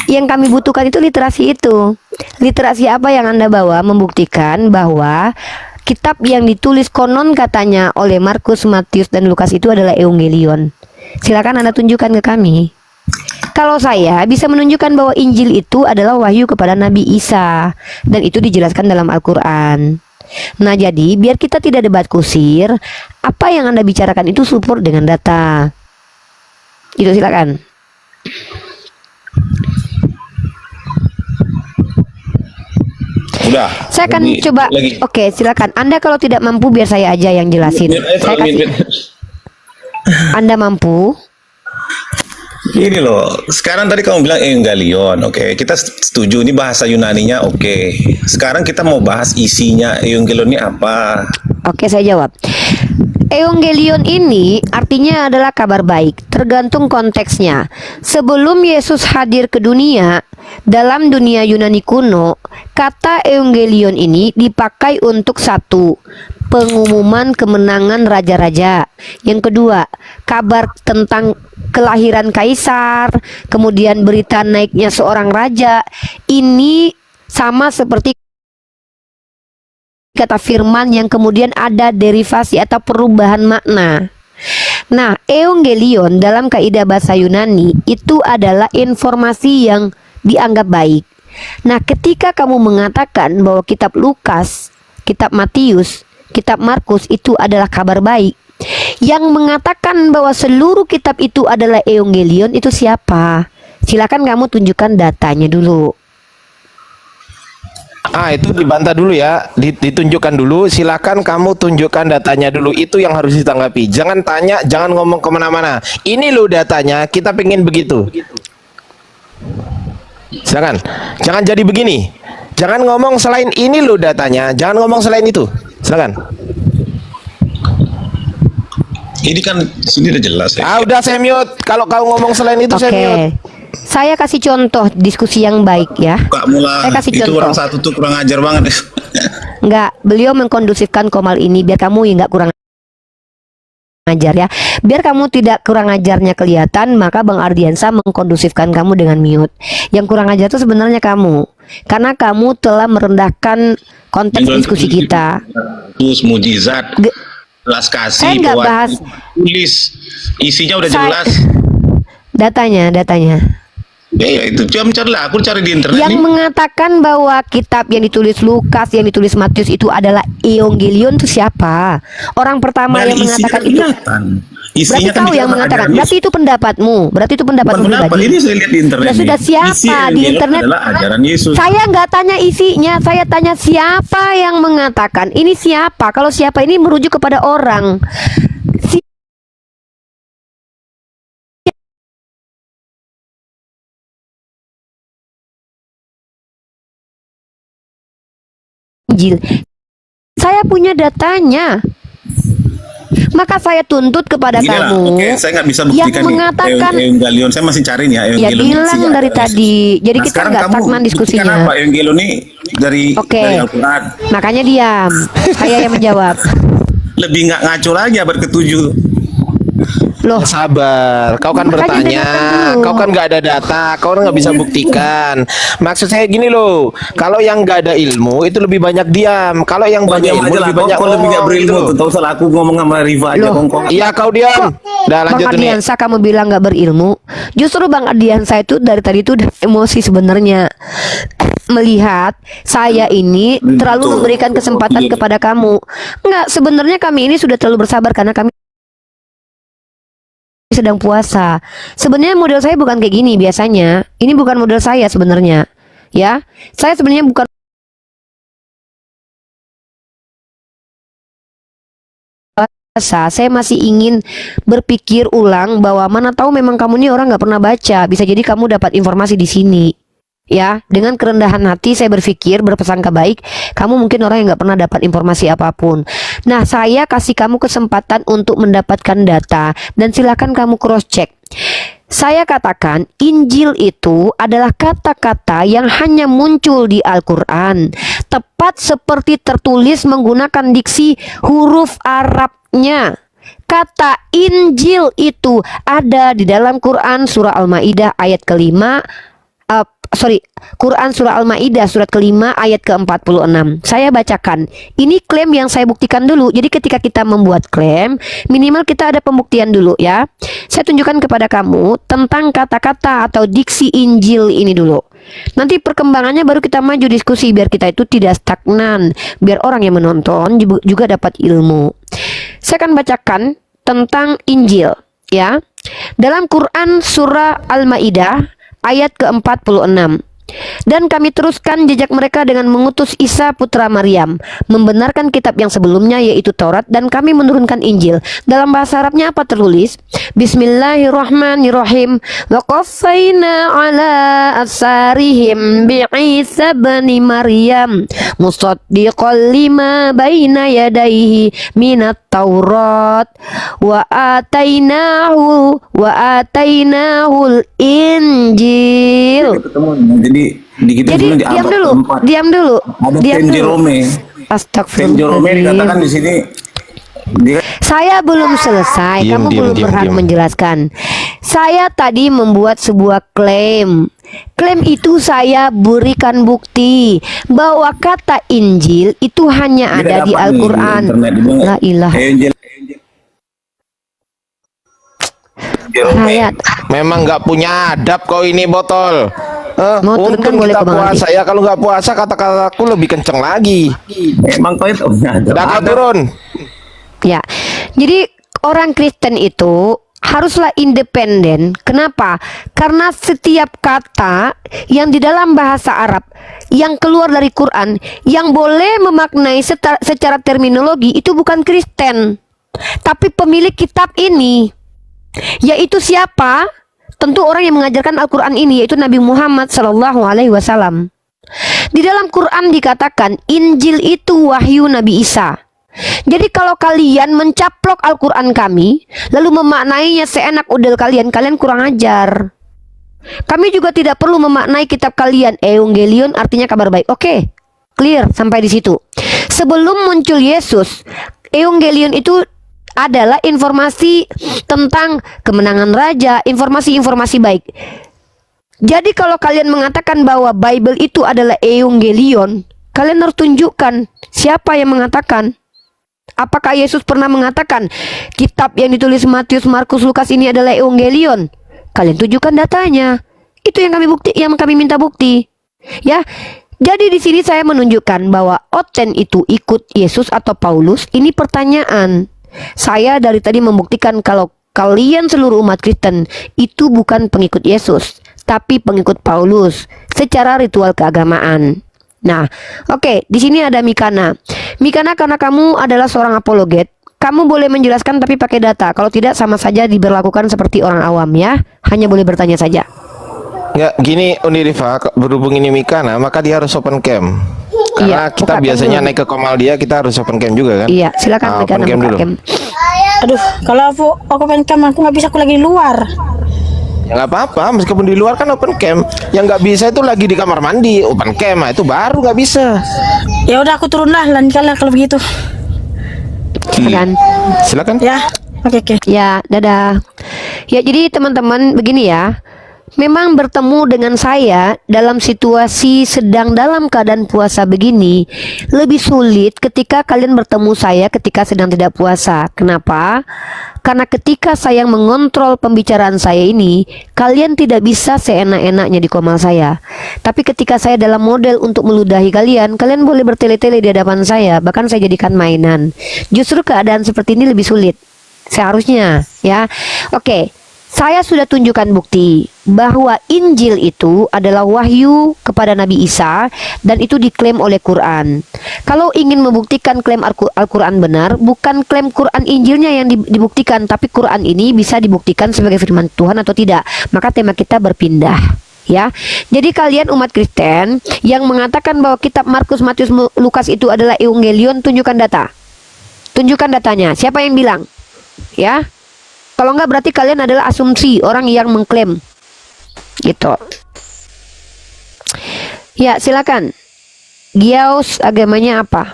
Yang kami butuhkan itu literasi itu. Literasi apa yang Anda bawa membuktikan bahwa kitab yang ditulis konon katanya oleh Markus, Matius, dan Lukas itu adalah Evangelion. Silakan Anda tunjukkan ke kami. Kalau saya bisa menunjukkan bahwa Injil itu adalah wahyu kepada Nabi Isa, dan itu dijelaskan dalam Al-Quran. Nah, jadi biar kita tidak debat kusir, apa yang Anda bicarakan itu support dengan data. Itu silakan. Udah. Saya akan coba. Oke, silakan. Anda kalau tidak mampu biar saya aja yang jelasin. Saya kasih. Anda mampu. Ini loh, sekarang tadi kamu bilang Evangelion, oke, kita setuju ini bahasa Yunaninya, oke. Sekarang kita mau bahas isinya Evangelion ini apa? Oke, saya jawab. Evangelion ini artinya adalah kabar baik, tergantung konteksnya. Sebelum Yesus hadir ke dunia, dalam dunia Yunani kuno, kata Evangelion ini dipakai untuk satu, pengumuman kemenangan raja-raja. Yang kedua, kabar tentang kelahiran kaisar, kemudian berita naiknya seorang raja. Ini sama seperti kata firman yang kemudian ada derivasi atau perubahan makna. Nah, Evangelion dalam kaidah bahasa Yunani itu adalah informasi yang dianggap baik. Nah, ketika kamu mengatakan bahwa kitab Lukas, kitab Matius, kitab Markus itu adalah kabar baik, yang mengatakan bahwa seluruh kitab itu adalah Evangelion itu siapa? Silakan kamu tunjukkan datanya dulu. Itu dibantah dulu ya, ditunjukkan dulu. Silakan kamu tunjukkan datanya dulu. Itu yang harus ditanggapi. Jangan tanya, jangan ngomong kemana-mana. Ini loh datanya, kita pengen begitu. Silakan, jangan jadi begini. Jangan ngomong selain ini loh datanya. Jangan ngomong selain itu. Silakan. Ini kan sini udah jelas ya. Udah saya mute. Kalau kau ngomong selain itu saya mute. Saya kasih contoh diskusi yang baik ya. Saya kasih itu contoh. orang satu tuh kurang ajar banget. Enggak, beliau mengkondusifkan Komal ini biar kamu enggak kurang ajar ya. Biar kamu tidak kurang ajarnya kelihatan, maka Bang Ardiansa mengkondusifkan kamu dengan mute. Yang kurang ajar itu sebenarnya kamu. Karena kamu telah merendahkan konteks diskusi kita. Terus mujizat. Kelas kasih, saya nggak bahas tulis isinya udah jelas. Datanya. Ya itu jam carilah, aku cari di internet. Yang mengatakan bahwa kitab yang ditulis Lukas, yang ditulis Matius itu adalah Evangelion itu siapa? Orang pertama yang mengatakan itu. Isinya berarti kau yang mengatakan. Berarti itu pendapatmu. Berarti itu pendapatmu pribadi. Ini saya lihat di internet. Ya sudah, siapa di internet? Adalah ajaran Yesus. Saya nggak tanya isinya, saya tanya siapa yang mengatakan. Ini siapa? Kalau siapa ini merujuk kepada orang. Injil. Saya punya datanya. Maka saya tuntut kepada Gini lah, kamu oke, saya nggak bisa yang buktikan mengatakan nih. Evangelion, saya masih cari nih ya. ya Evangelion bilang sih, dari ada. tadi. Jadi Nah, kita sekarang nggak kamu stagnan buktikan diskusinya. apa Evangelion ini dari Oke. Al-Quran? Makanya diam. Saya yang menjawab. Lebih nggak ngaco lagi abad ke-7. Loh, Ya, sabar, kau kan Makanya bertanya, dengarkan dulu. kau kan nggak ada data, kau nggak bisa buktikan. Maksud saya gini loh, kalau yang nggak ada ilmu itu lebih banyak diam, kalau yang banyak Diam ilmu aja lah, lebih banyak kau lebih nggak ngomong berilmu gitu. tuh. Tahu salah aku ngomong sama Riva aja Loh. kongkong. Iya kau diam. Udah Bang lanjut nih. Ardiansa kamu bilang nggak berilmu. Justru Bang Ardiansa itu dari tadi itu udah emosi sebenarnya. Melihat saya ini terlalu Betul. memberikan kesempatan Betul. kepada kamu. Enggak, sebenarnya kami ini sudah terlalu bersabar karena kami sedang puasa. Sebenarnya model saya bukan kayak gini biasanya. Ini bukan model saya sebenarnya. Ya, saya sebenarnya bukan puasa. Saya masih ingin berpikir ulang bahwa mana tahu memang kamu ini orang nggak pernah baca. Bisa jadi kamu dapat informasi di sini. Ya, dengan kerendahan hati saya berpikir berprasangka baik, kamu mungkin orang yang nggak pernah dapat informasi apapun. Nah, saya kasih kamu kesempatan untuk mendapatkan data dan silakan kamu cross check. Saya katakan Injil itu adalah kata-kata yang hanya muncul di Al-Quran, tepat seperti tertulis menggunakan diksi huruf Arabnya. Kata Injil itu ada di dalam Quran surah Al-Maidah ayat kelima. Quran surah Al-Maidah surat kelima ayat ke-46. Saya bacakan. Ini klaim yang saya buktikan dulu. Jadi ketika kita membuat klaim, minimal kita ada pembuktian dulu ya. Saya tunjukkan kepada kamu tentang kata-kata atau diksi Injil ini dulu. Nanti perkembangannya baru kita maju diskusi biar kita itu tidak stagnan, biar orang yang menonton juga dapat ilmu. Saya akan bacakan tentang Injil ya. Dalam Quran surah Al-Maidah ayat ke-46. Dan kami teruskan jejak mereka dengan mengutus Isa putra Maryam, membenarkan kitab yang sebelumnya yaitu Taurat, dan kami menurunkan Injil. Dalam bahasa Arabnya apa tertulis? Bismillahirrahmanirrahim. Wa qaffayna ala asarihim bi Isa bani Maryam musaddiqan lima baina yadayhi minat Taurat wa atainahul Injil. Jadi di kita Jadi dulu di diam abad dulu, keempat. diam dulu, Ada diam Saint dulu. Jerome. Saint Jerome dikatakan Astagfirullahaladzim. di sini. Dia Saya belum selesai, kamu belum berhak menjelaskan. Saya tadi membuat sebuah klaim. Klaim itu saya berikan bukti bahwa kata Injil itu hanya ada di Al-Quran. La ilaha Hayat. Memang nggak punya adab kau ini botol. Mau turunkan Untung boleh kita ke Bang puasa Andi. ya, kalau nggak puasa kata-kataku lebih kenceng lagi. Emang kau itu Udah kau turun. Ya, jadi orang Kristen itu haruslah independen. Kenapa? Karena setiap kata yang di dalam bahasa Arab yang keluar dari Quran yang boleh memaknai secara terminologi itu bukan Kristen, tapi pemilik kitab ini. Yaitu siapa? Tentu orang yang mengajarkan Al-Quran ini, yaitu Nabi Muhammad SAW. Di dalam Quran dikatakan Injil itu wahyu Nabi Isa. Jadi kalau kalian mencaplok Al-Quran kami, lalu memaknainya seenak udel kalian kurang ajar. Kami juga tidak perlu memaknai kitab kalian. Evangelion artinya kabar baik. Oke, clear sampai di situ. Sebelum muncul Yesus, Evangelion itu adalah informasi tentang kemenangan raja, informasi-informasi baik. Jadi kalau kalian mengatakan bahwa Bible itu adalah Evangelion, kalian harus tunjukkan siapa yang mengatakan. Apakah Yesus pernah mengatakan kitab yang ditulis Matius, Markus, Lukas ini adalah Evangelion? Kalian tunjukkan datanya. Itu yang kami minta bukti. Ya. Jadi di sini saya menunjukkan bahwa Oten itu ikut Yesus atau Paulus. Ini pertanyaan. Saya dari tadi membuktikan kalau kalian seluruh umat Kristen itu bukan pengikut Yesus, tapi pengikut Paulus secara ritual keagamaan. Nah, oke, di sini ada Mikana. Mikana, karena kamu adalah seorang apologet, kamu boleh menjelaskan tapi pakai data. Kalau tidak sama saja diberlakukan seperti orang awam ya. Hanya boleh bertanya saja. Nggak, gini Uni Rifa, berhubung ini Mikana, maka dia harus open cam. Karena Iya, kita buka cam biasanya dulu. naik ke Komal dia, kita harus open cam juga kan? Iya, silakan Ah, Mekana open cam buka dulu. cam. Aduh, kalau aku main cam aku nggak bisa, aku lagi di luar. Ya nggak apa-apa, meskipun di luar kan open cam. Yang nggak bisa itu lagi di kamar mandi, open cam, nah, itu baru nggak bisa. Ya udah aku turun lah, lain kali kalau begitu. Silakan. Silakan. Ya, oke. Ya, dadah. Ya, jadi teman-teman begini ya. Memang bertemu dengan saya dalam situasi sedang dalam keadaan puasa begini lebih sulit ketika kalian bertemu saya ketika sedang tidak puasa. Kenapa? Karena ketika saya mengontrol pembicaraan saya ini, kalian tidak bisa seenak-enaknya di komal saya. Tapi ketika saya dalam model untuk meludahi kalian, kalian boleh bertele-tele di hadapan saya, bahkan saya jadikan mainan. Justru keadaan seperti ini lebih sulit seharusnya, ya. Oke. Saya sudah tunjukkan bukti bahwa Injil itu adalah wahyu kepada Nabi Isa dan itu diklaim oleh Quran. Kalau ingin membuktikan klaim Al-Quran benar, bukan klaim Quran Injilnya yang dibuktikan, tapi Quran ini bisa dibuktikan sebagai firman Tuhan atau tidak. Maka tema kita berpindah. Ya, jadi kalian umat Kristen yang mengatakan bahwa kitab Markus, Matius, Lukas itu adalah Evangelion, tunjukkan data. Tunjukkan datanya. Siapa yang bilang? Ya. Kalau enggak berarti kalian adalah asumsi orang yang mengklaim gitu. Ya, silakan. Giaus agamanya apa?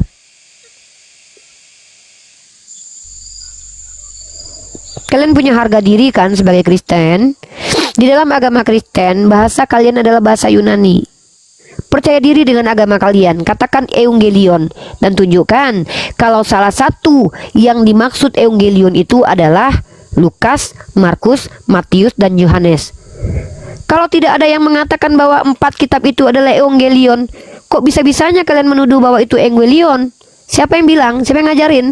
Kalian punya harga diri kan sebagai Kristen? Di dalam agama Kristen, bahasa kalian adalah bahasa Yunani. Percaya diri dengan agama kalian, katakan Evangelion dan tunjukkan kalau salah satu yang dimaksud Evangelion itu adalah Lukas, Markus, Matius, dan Yohanes. Kalau tidak ada yang mengatakan bahwa 4 kitab itu adalah Evangelion, kok bisa-bisanya kalian menuduh bahwa itu Evangelion? Siapa yang bilang? Siapa yang ngajarin?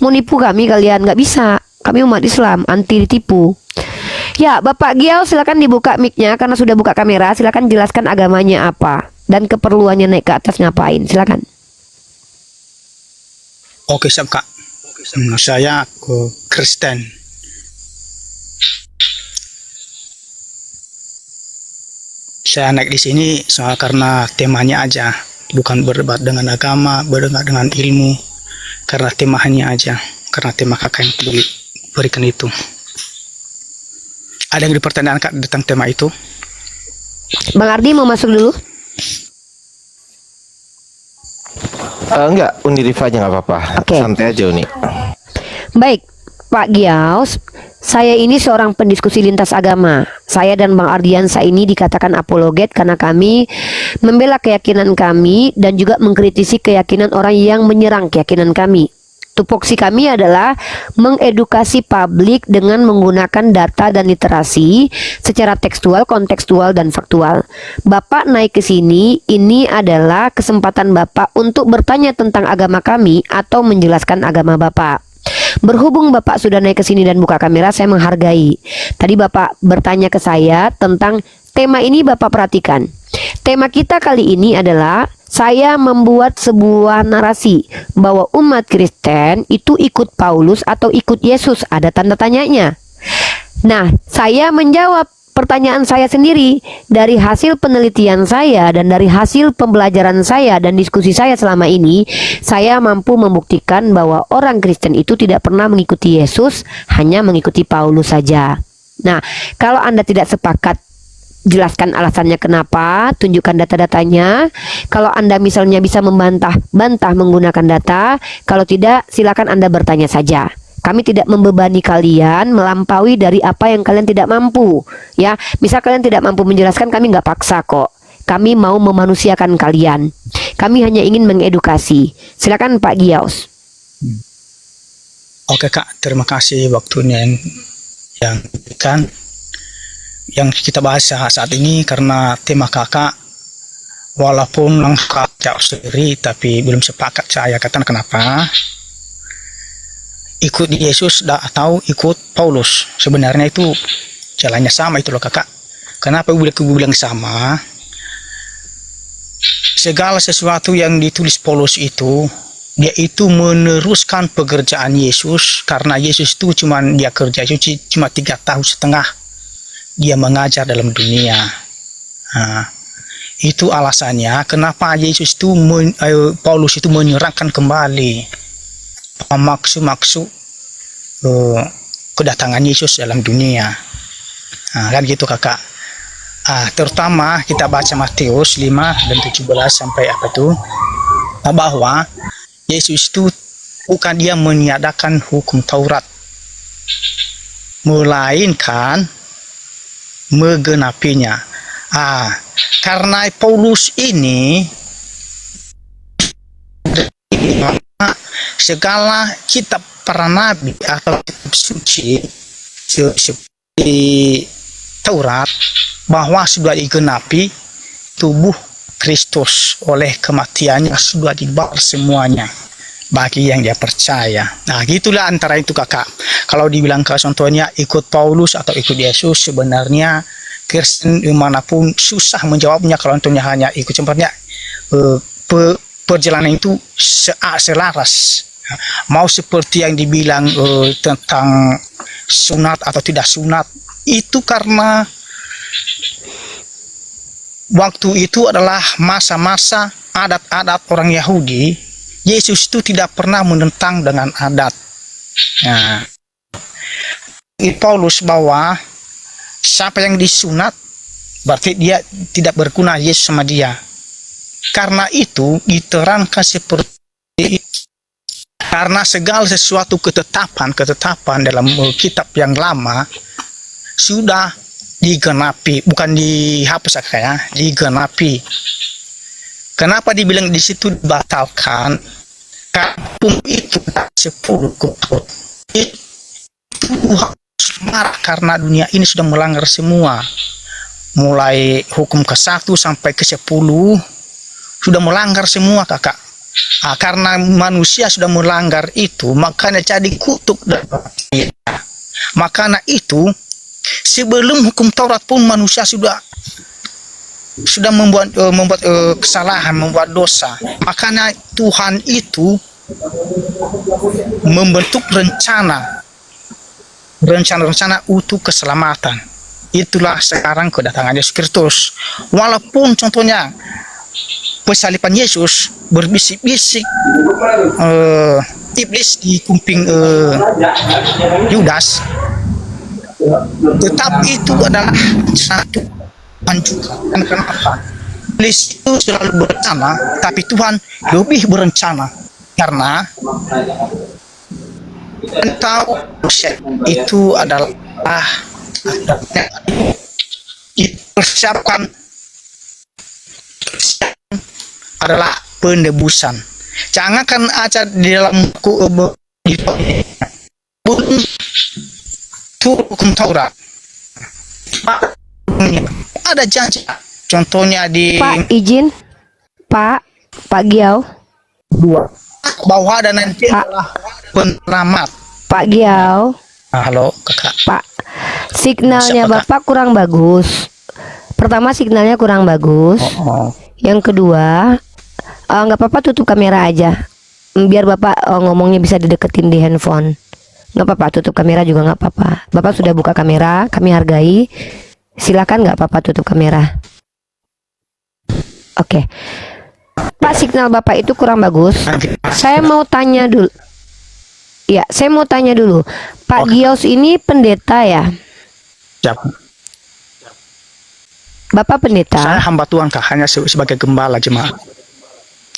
Mau nipu kami kalian? Nggak bisa. Kami umat Islam, anti ditipu. Ya, Bapak Gial silakan dibuka mic-nya karena sudah buka kamera. Silakan jelaskan agamanya apa dan keperluannya naik ke atas ngapain. Silakan. Oke, siap Kak. Saya Kristen. Saya naik di sini soal karena temanya aja, bukan berdebat dengan agama, berdebat dengan ilmu, karena temanya aja, karena tema kakak yang berikan itu. Ada yang dipertanyakan Kak tentang tema itu? Bang Ardi mau masuk dulu? Enggak, Uni Rifa aja nggak apa-apa. Oke. Santai aja Uni. Baik, Pak Giaus, saya ini seorang pendiskusi lintas agama. Saya dan Bang Ardiansa ini dikatakan apologet karena kami membela keyakinan kami dan juga mengkritisi keyakinan orang yang menyerang keyakinan kami. Tupoksi kami adalah mengedukasi publik dengan menggunakan data dan literasi secara tekstual, kontekstual, dan faktual. Bapak naik ke sini, ini adalah kesempatan Bapak untuk bertanya tentang agama kami atau menjelaskan agama Bapak. Berhubung Bapak sudah naik ke sini dan buka kamera, saya menghargai. Tadi Bapak bertanya ke saya tentang tema ini, Bapak perhatikan. Tema kita kali ini adalah saya membuat sebuah narasi bahwa umat Kristen itu ikut Paulus atau ikut Yesus, ada tanda tanyanya. Nah, saya menjawab pertanyaan saya sendiri dari hasil penelitian saya dan dari hasil pembelajaran saya dan diskusi saya selama ini. Saya mampu membuktikan bahwa orang Kristen itu tidak pernah mengikuti Yesus, hanya mengikuti Paulus saja. Nah, kalau Anda tidak sepakat, jelaskan alasannya kenapa, tunjukkan data-datanya. Kalau Anda misalnya bisa bantah menggunakan data. Kalau tidak, silakan Anda bertanya saja. Kami tidak membebani kalian melampaui dari apa yang kalian tidak mampu. Ya, misal kalian tidak mampu menjelaskan, kami nggak paksa kok. Kami mau memanusiakan kalian. Kami hanya ingin mengedukasi. Silakan Pak Giaus. Oke Kak, terima kasih waktunya yang kan yang kita bahas saat ini, karena tema kakak walaupun lengkap jauh sendiri tapi belum sepakat saya katakan kenapa ikut Yesus atau ikut Paulus. Sebenarnya itu jalannya sama itu loh Kakak. Kenapa gue bilang sama? Segala sesuatu yang ditulis Paulus itu, dia itu meneruskan pekerjaan Yesus, karena Yesus itu dia kerja cuma 3,5 tahun dia mengajar dalam dunia. Nah, itu alasannya kenapa Yesus itu Paulus itu menyerahkan kembali maksud-maksud kedatangan Yesus dalam dunia. Nah, kan gitu kakak. Terutama kita baca Matius 5 dan 17 sampai apa itu, bahwa Yesus itu bukan dia meniadakan hukum Taurat, melainkan menggenapinya. Karena Paulus ini segala kitab para nabi atau kitab suci seperti Taurat, bahwa sudah digenapi tubuh Kristus oleh kematiannya, sudah dibayar semuanya bagi yang dia percaya. Nah, gitulah antara itu kakak. Kalau dibilang contohnya ikut Paulus atau ikut Yesus, sebenarnya Kristen dimanapun susah menjawabnya kalau contohnya hanya ikut. Contohnya perjalanan itu selaras. Mau seperti yang dibilang tentang sunat atau tidak sunat, itu karena waktu itu adalah masa-masa adat-adat orang Yahudi. Yesus itu tidak pernah menentang dengan adat. Nah, Paulus bahwa siapa yang disunat berarti dia tidak berguna Yesus sama dia. Karena itu diterangkan seperti itu. Karena segala sesuatu ketetapan dalam kitab yang lama sudah digenapi, bukan dihapus ya, digenapi. Kenapa dibilang di situ dibatalkan? Kampung itu 10 kutub. Itu harus marah karena dunia ini sudah melanggar semua. Mulai hukum ke-1 sampai ke-10 sudah melanggar semua kakak. Karena manusia sudah melanggar itu, makanya jadi kutuk dan makanya itu sebelum hukum Taurat pun manusia sudah membuat kesalahan, membuat dosa. Makanya Tuhan itu membentuk rencana untuk keselamatan. Itulah sekarang kedatangan Yesus Kristus. Walaupun contohnya pesalipan Yesus berbisik-bisik iblis di kuping Yudas, tetap itu adalah satu anjuran. Kenapa? Iblis itu selalu berencana, tapi Tuhan lebih berencana karena tahu itu adalah dipersiapkan adalah penebusan. Jangan kan aja di dalam hukum Taurat ada janji. Contohnya di Pak izin, Pak Giau, bahwa ada nanti adalah penyelamat. Pak Giau. Halo kakak. Pak, signalnya Siapa, Kak? Bapak kurang bagus. Pertama signalnya kurang bagus. Yang kedua, nggak apa-apa tutup kamera aja, biar Bapak ngomongnya bisa dideketin di handphone. Nggak apa-apa, tutup kamera juga nggak apa-apa. Bapak sudah buka kamera, kami hargai. Silakan, nggak apa-apa tutup kamera. Oke. Pak, signal Bapak itu kurang bagus. Saya mau tanya dulu. Ya, saya mau tanya dulu. Pak Gios ini pendeta ya? Siapa? Bapak pendeta? Saya hamba Tuhan kak, hanya sebagai gembala jemaat.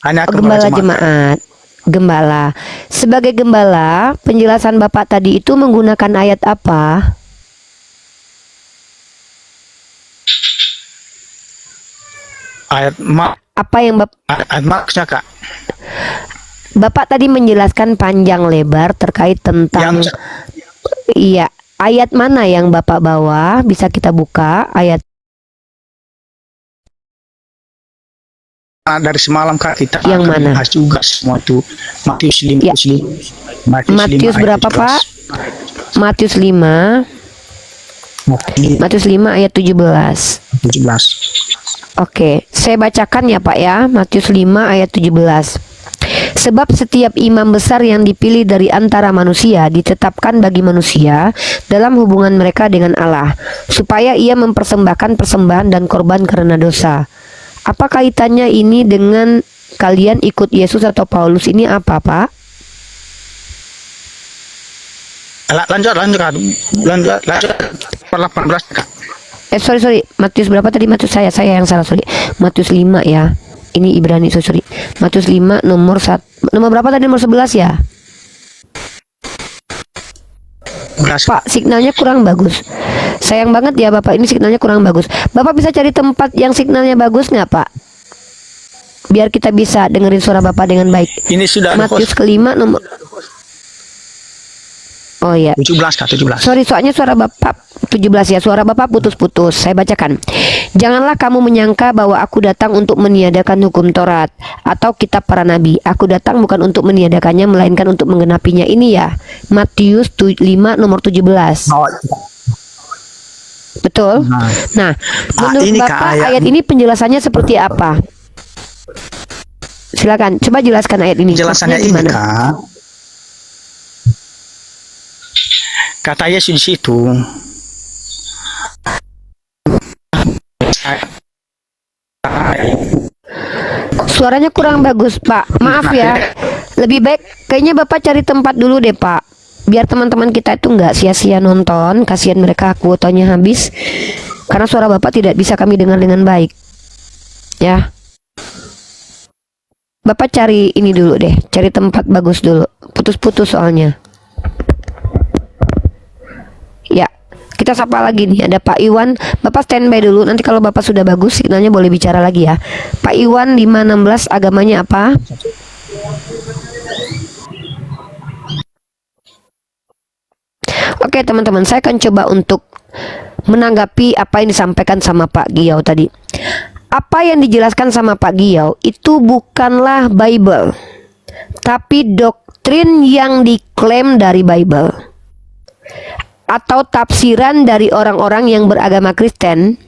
Hanya Gembala jemaat. Gembala. Sebagai gembala, penjelasan Bapak tadi itu menggunakan ayat apa? Ayat Apa yang ayat maksudnya kak? Bapak tadi menjelaskan panjang lebar terkait tentang iya, ayat mana yang Bapak bawa? Bisa kita buka ayat dari semalam kak kita yang mana? bahas juga semua itu. Matius 5. Ya. Matius berapa Pak? Matius 5. Matius 5 ayat 17. Oke, saya bacakan ya Pak ya. Matius 5 ayat 17. Sebab setiap imam besar yang dipilih dari antara manusia ditetapkan bagi manusia dalam hubungan mereka dengan Allah, supaya ia mempersembahkan persembahan dan korban karena dosa. Apa kaitannya ini dengan kalian ikut Yesus atau Paulus ini apa, Pak? Lanjut Kak. Lanjut per 18 Kak. Sorry, Matius berapa tadi? Matius saya yang salah, sorry. Matius 5 ya. Ini Ibrani, sorry. Matius 5 nomor berapa tadi? Nomor 11 ya? Pak, signalnya kurang bagus. Sayang banget ya Bapak, ini signalnya kurang bagus. Bapak bisa cari tempat yang signalnya bagus nggak, Pak? Biar kita bisa dengerin suara Bapak dengan baik. Ini sudah ada Matius host. kelima nomor. Oh ya. 17 Kak, 17. Sorry, soalnya suara Bapak 17 ya. Suara Bapak putus-putus. Saya bacakan. Janganlah kamu menyangka bahwa aku datang untuk meniadakan hukum Taurat atau kitab para nabi. Aku datang bukan untuk meniadakannya, melainkan untuk menggenapinya. Ini ya, Matius 5 nomor 17. Oh, Betul? Nah, menurut ini, Kak, Bapak ayat ini penjelasannya seperti apa? Silakan, coba jelaskan ayat ini. penjelasannya Maksudnya ini gimana? Kak. Kata Yesus di situ, Suaranya kurang bagus, Pak. Maaf ya. Lebih baik kayaknya Bapak cari tempat dulu deh, Pak. Biar teman-teman kita itu nggak sia-sia nonton. Kasihan mereka kuotanya habis. Karena suara Bapak tidak bisa kami dengar dengan baik. Ya. Bapak cari ini dulu deh. Cari tempat bagus dulu. Putus-putus soalnya. Ya. Kita sapa lagi nih, ada Pak Iwan. Bapak standby dulu, nanti kalau Bapak sudah bagus signalnya boleh bicara lagi ya. Pak Iwan 516, agamanya apa? Oke teman-teman, saya akan coba untuk menanggapi apa yang disampaikan sama Pak Giau tadi. Apa yang dijelaskan sama Pak Giau itu bukanlah Bible, tapi doktrin yang diklaim dari Bible atau tafsiran dari orang-orang yang beragama Kristen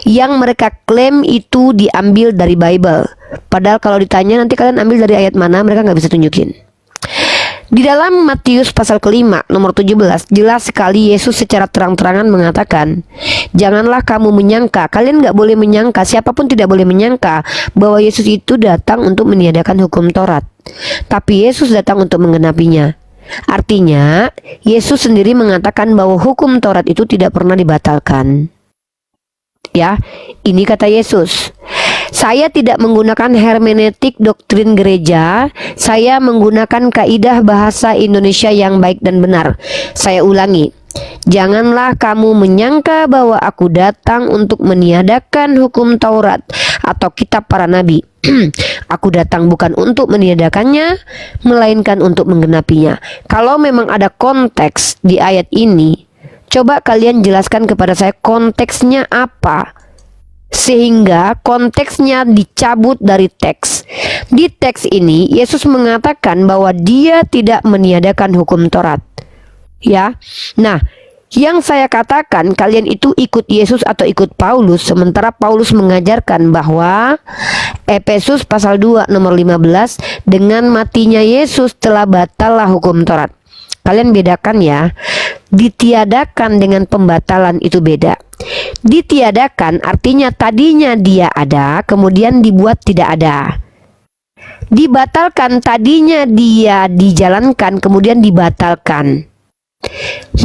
yang mereka klaim itu diambil dari Bible. Padahal kalau ditanya nanti kalian ambil dari ayat mana, mereka nggak bisa tunjukin. Di dalam Matius pasal kelima nomor 17 jelas sekali Yesus secara terang-terangan mengatakan, janganlah kamu menyangka, kalian nggak boleh menyangka, siapapun tidak boleh menyangka bahwa Yesus itu datang untuk meniadakan hukum Taurat, tapi Yesus datang untuk menggenapinya. Artinya, Yesus sendiri mengatakan bahwa hukum Taurat itu tidak pernah dibatalkan. Ya, ini kata Yesus. Saya tidak menggunakan hermeneutik doktrin gereja, saya menggunakan kaidah bahasa Indonesia yang baik dan benar. Saya ulangi, janganlah kamu menyangka bahwa aku datang untuk meniadakan hukum Taurat atau kitab para nabi. Aku datang bukan untuk meniadakannya, melainkan untuk menggenapinya. Kalau memang ada konteks di ayat ini, coba kalian jelaskan kepada saya konteksnya apa, sehingga konteksnya dicabut dari teks. Di teks ini Yesus mengatakan bahwa dia tidak meniadakan hukum Taurat. Ya, nah, yang saya katakan kalian itu ikut Yesus atau ikut Paulus, sementara Paulus mengajarkan bahwa Efesus pasal 2 nomor 15, dengan matinya Yesus telah batallah hukum Taurat. Kalian bedakan ya, ditiadakan dengan pembatalan itu beda. Ditiadakan artinya tadinya dia ada, kemudian dibuat tidak ada. Dibatalkan tadinya dia dijalankan, kemudian dibatalkan.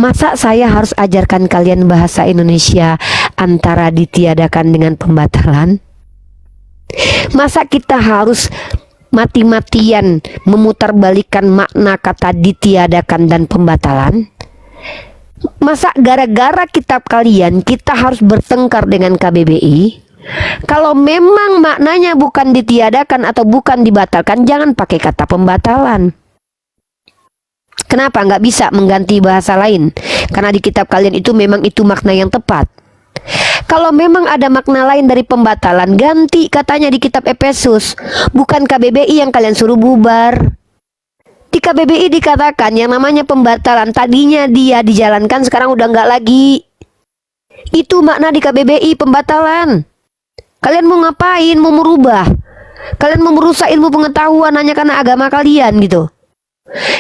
Masa saya harus ajarkan kalian bahasa Indonesia antara ditiadakan dengan pembatalan? Masa kita harus mati-matian memutarbalikkan makna kata ditiadakan dan pembatalan? Masa gara-gara kitab kalian kita harus bertengkar dengan KBBI? Kalau memang maknanya bukan ditiadakan atau bukan dibatalkan, jangan pakai kata pembatalan. Kenapa nggak bisa mengganti bahasa lain? Karena di kitab kalian itu memang itu makna yang tepat. Kalau memang ada makna lain dari pembatalan, ganti katanya di kitab Efesus. Bukan KBBI yang kalian suruh bubar. Di KBBI dikatakan yang namanya pembatalan tadinya dia dijalankan, sekarang udah nggak lagi. Itu makna di KBBI pembatalan. Kalian mau ngapain? Mau merubah? Kalian mau merusak ilmu pengetahuan hanya karena agama kalian gitu.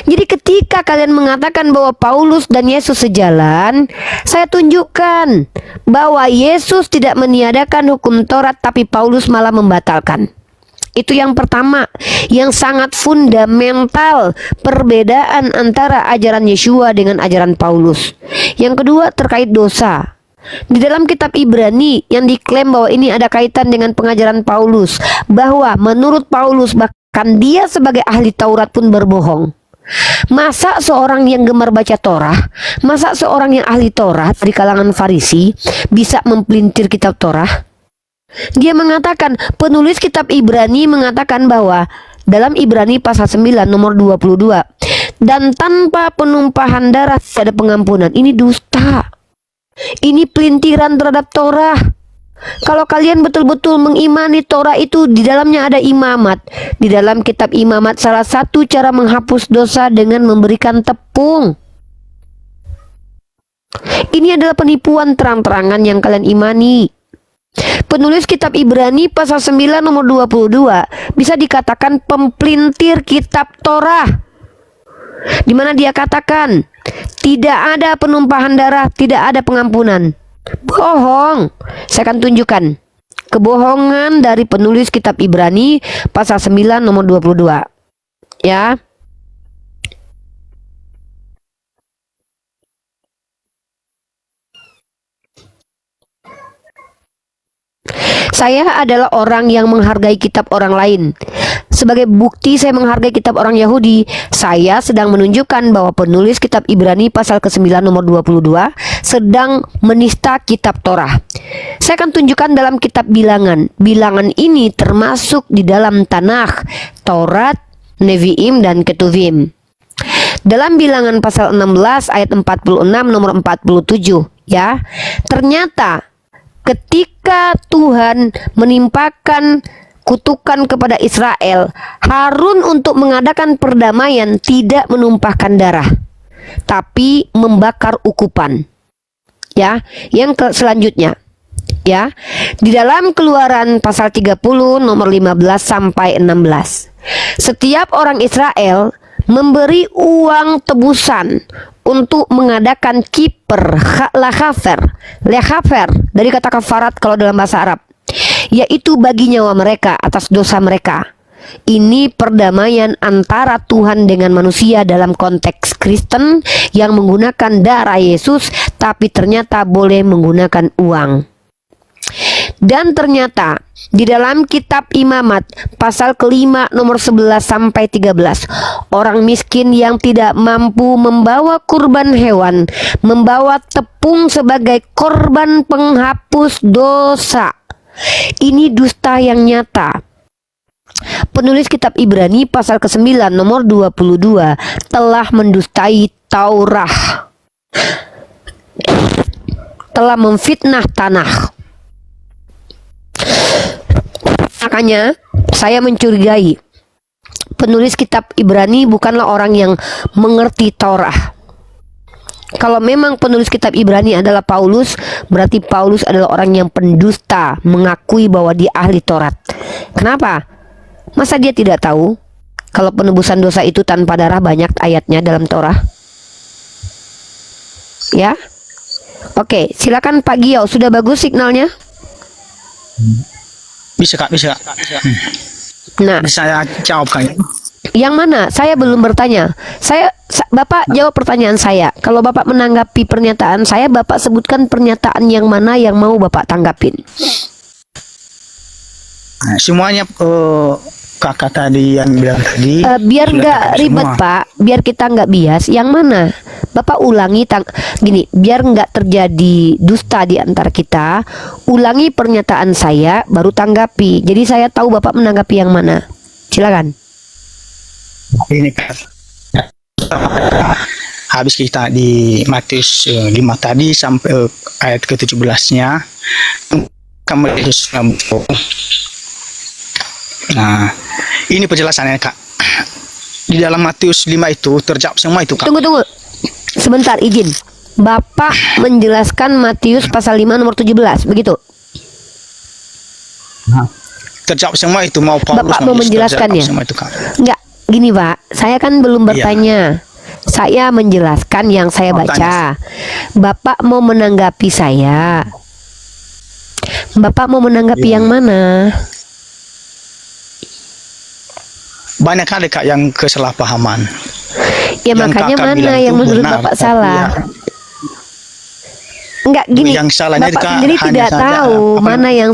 Jadi ketika kalian mengatakan bahwa Paulus dan Yesus sejalan, saya tunjukkan bahwa Yesus tidak meniadakan hukum Taurat, tapi Paulus malah membatalkan. Itu yang pertama, yang sangat fundamental perbedaan antara ajaran Yeshua dengan ajaran Paulus. Yang kedua terkait dosa. Di dalam kitab Ibrani yang diklaim bahwa ini ada kaitan dengan pengajaran Paulus, bahwa menurut Paulus bahkan dia sebagai ahli Taurat pun berbohong. Masa seorang yang gemar baca Torah, masa seorang yang ahli Torah dari kalangan Farisi bisa mempelintir kitab Torah? Dia mengatakan, penulis kitab Ibrani mengatakan bahwa dalam Ibrani pasal 9 nomor 22, dan tanpa penumpahan darah tidak ada pengampunan. Ini dusta. Ini pelintiran terhadap Torah. Kalau kalian betul-betul mengimani Torah itu di dalamnya ada imamat. Di dalam kitab imamat salah satu cara menghapus dosa dengan memberikan tepung. Ini adalah penipuan terang-terangan yang kalian imani. Penulis kitab Ibrani pasal 9 nomor 22 bisa dikatakan pempelintir kitab Torah, di mana dia katakan tidak ada penumpahan darah, tidak ada pengampunan. Bohong. Saya akan tunjukkan kebohongan dari penulis kitab Ibrani pasal 9 nomor 22. Ya. Saya adalah orang yang menghargai kitab orang lain. Sebagai bukti saya menghargai kitab orang Yahudi, saya sedang menunjukkan bahwa penulis kitab Ibrani pasal ke-9 nomor 22 sedang menista kitab Torah. Saya akan tunjukkan dalam kitab Bilangan. Bilangan ini termasuk di dalam Tanakh, Taurat, Nevi'im, dan Ketuvim. Dalam Bilangan pasal 16 ayat 46 nomor 47, ya. Ternyata ketika Tuhan menimpakan kutukan kepada Israel, Harun untuk mengadakan perdamaian tidak menumpahkan darah, tapi membakar ukupan. Ya, yang selanjutnya, ya, di dalam Keluaran pasal 30 nomor 15 sampai 16. Setiap orang Israel memberi uang tebusan untuk mengadakan kiper, lechafer dari kata kafarat kalau dalam bahasa Arab, yaitu bagi nyawa mereka atas dosa mereka. Ini perdamaian antara Tuhan dengan manusia dalam konteks Kristen yang menggunakan darah Yesus, tapi ternyata boleh menggunakan uang. Dan ternyata di dalam kitab Imamat pasal ke-5 nomor 11 sampai 13, orang miskin yang tidak mampu membawa kurban hewan membawa tepung sebagai korban penghapus dosa. Ini dusta yang nyata. Penulis kitab Ibrani pasal ke-9 nomor 22 telah mendustai Taurat, telah memfitnah tanah. Makanya saya mencurigai penulis kitab Ibrani bukanlah orang yang mengerti Taurat. Kalau memang penulis kitab Ibrani adalah Paulus, berarti Paulus adalah orang yang pendusta, mengakui bahwa dia ahli Taurat. Kenapa? Masa dia tidak tahu kalau penebusan dosa itu tanpa darah? Banyak ayatnya dalam Taurat. Ya. Oke, silakan Pak Gio, sudah bagus signalnya? Bisa Kak, bisa. Nah, Bisa saya jawab Kak. yang mana? Saya belum bertanya. Bapak jawab pertanyaan saya. Kalau Bapak menanggapi pernyataan saya, Bapak sebutkan pernyataan yang mana yang mau Bapak tanggapin. Nah, semuanya kakak tadi yang bilang tadi. Biar sudah nggak ketemu ribet semua. Pak, biar kita nggak bias. Yang mana? Bapak ulangi gini, biar nggak terjadi dusta di antara kita. Ulangi pernyataan saya, baru tanggapi. Jadi saya tahu Bapak menanggapi yang mana. Silakan. Ini Kak. Habis kita di Matius 5 tadi sampai ayat ke-17-nya kembali ke Nah, ini penjelasannya Kak. Di dalam Matius 5 itu terjawab semua itu Kak. Tunggu. Sebentar, izin. Bapak menjelaskan Matius pasal 5 nomor 17, begitu? terjawab semua itu, mau Paulus Bapak mau Yesus, menjelaskan terjawab ya? semua itu, Kak. Enggak, gini Pak, saya kan belum Iya. bertanya. Saya menjelaskan yang saya Oh, baca. Bapak mau menanggapi saya. Bapak mau menanggapi Iya. yang mana? Banyak kali, Kak, yang kesalahpahaman. Ya Yang makanya Kakak mana bilang yang itu menurut benar, Bapak tapi salah? ya, Enggak gini, yang salahnya, Bapak Kak, sendiri hanya tidak saja tahu apa- mana yang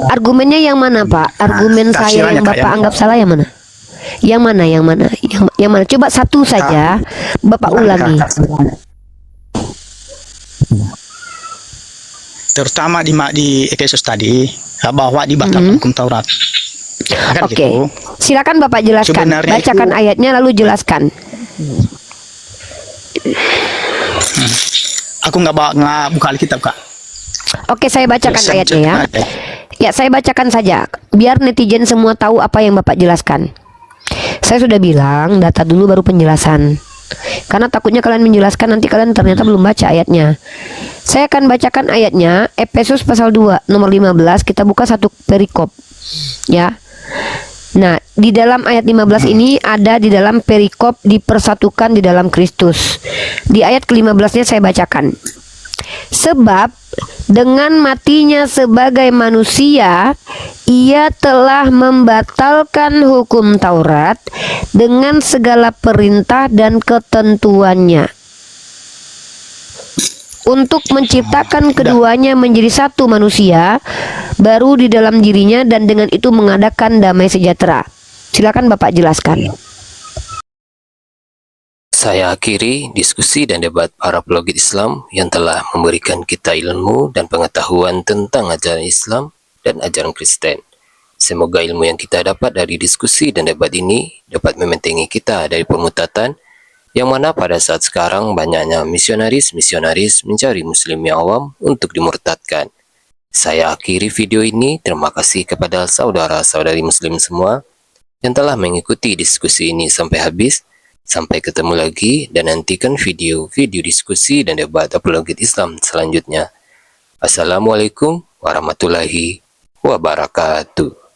argumennya yang mana Pak? Argumen saya tafsirannya, yang Kak, Bapak ya. anggap salah yang mana? Yang mana? Yang mana? Coba satu saja Bapak ulangi. terutama di Efesus tadi, bahwa dibatalkan hukum Taurat. Kan Oke, gitu. silakan Bapak jelaskan. Sebenarnya Bacakan ayatnya lalu jelaskan. Aku nggak buka Alkitab, Kak. Oke, saya bacakan Saya ayatnya ya. bacakan aja. Ya, saya bacakan saja. Biar netizen semua tahu apa yang Bapak jelaskan. Saya sudah bilang, data dulu baru penjelasan. Karena takutnya kalian menjelaskan nanti kalian ternyata belum baca ayatnya. Saya akan bacakan ayatnya, Efesus pasal 2 nomor 15. Kita buka satu perikop. Ya. Nah, di dalam ayat 15 ini ada di dalam perikop dipersatukan di dalam Kristus. Di ayat ke-15-nya saya bacakan. Sebab dengan matinya sebagai manusia, ia telah membatalkan hukum Taurat dengan segala perintah dan ketentuannya, untuk menciptakan keduanya menjadi satu manusia baru di dalam dirinya, dan dengan itu mengadakan damai sejahtera. Silakan Bapak jelaskan. Saya akhiri diskusi dan debat para apologet Islam yang telah memberikan kita ilmu dan pengetahuan tentang ajaran Islam dan ajaran Kristen. Semoga ilmu yang kita dapat dari diskusi dan debat ini dapat membentengi kita dari permutatan, yang mana pada saat sekarang banyaknya misionaris-misionaris mencari muslim yang awam untuk dimurtadkan. Saya akhiri video ini. Terima kasih kepada saudara-saudari muslim semua yang telah mengikuti diskusi ini sampai habis. Sampai ketemu lagi dan nantikan video-video diskusi dan debat apologet Islam selanjutnya. Assalamualaikum warahmatullahi wabarakatuh.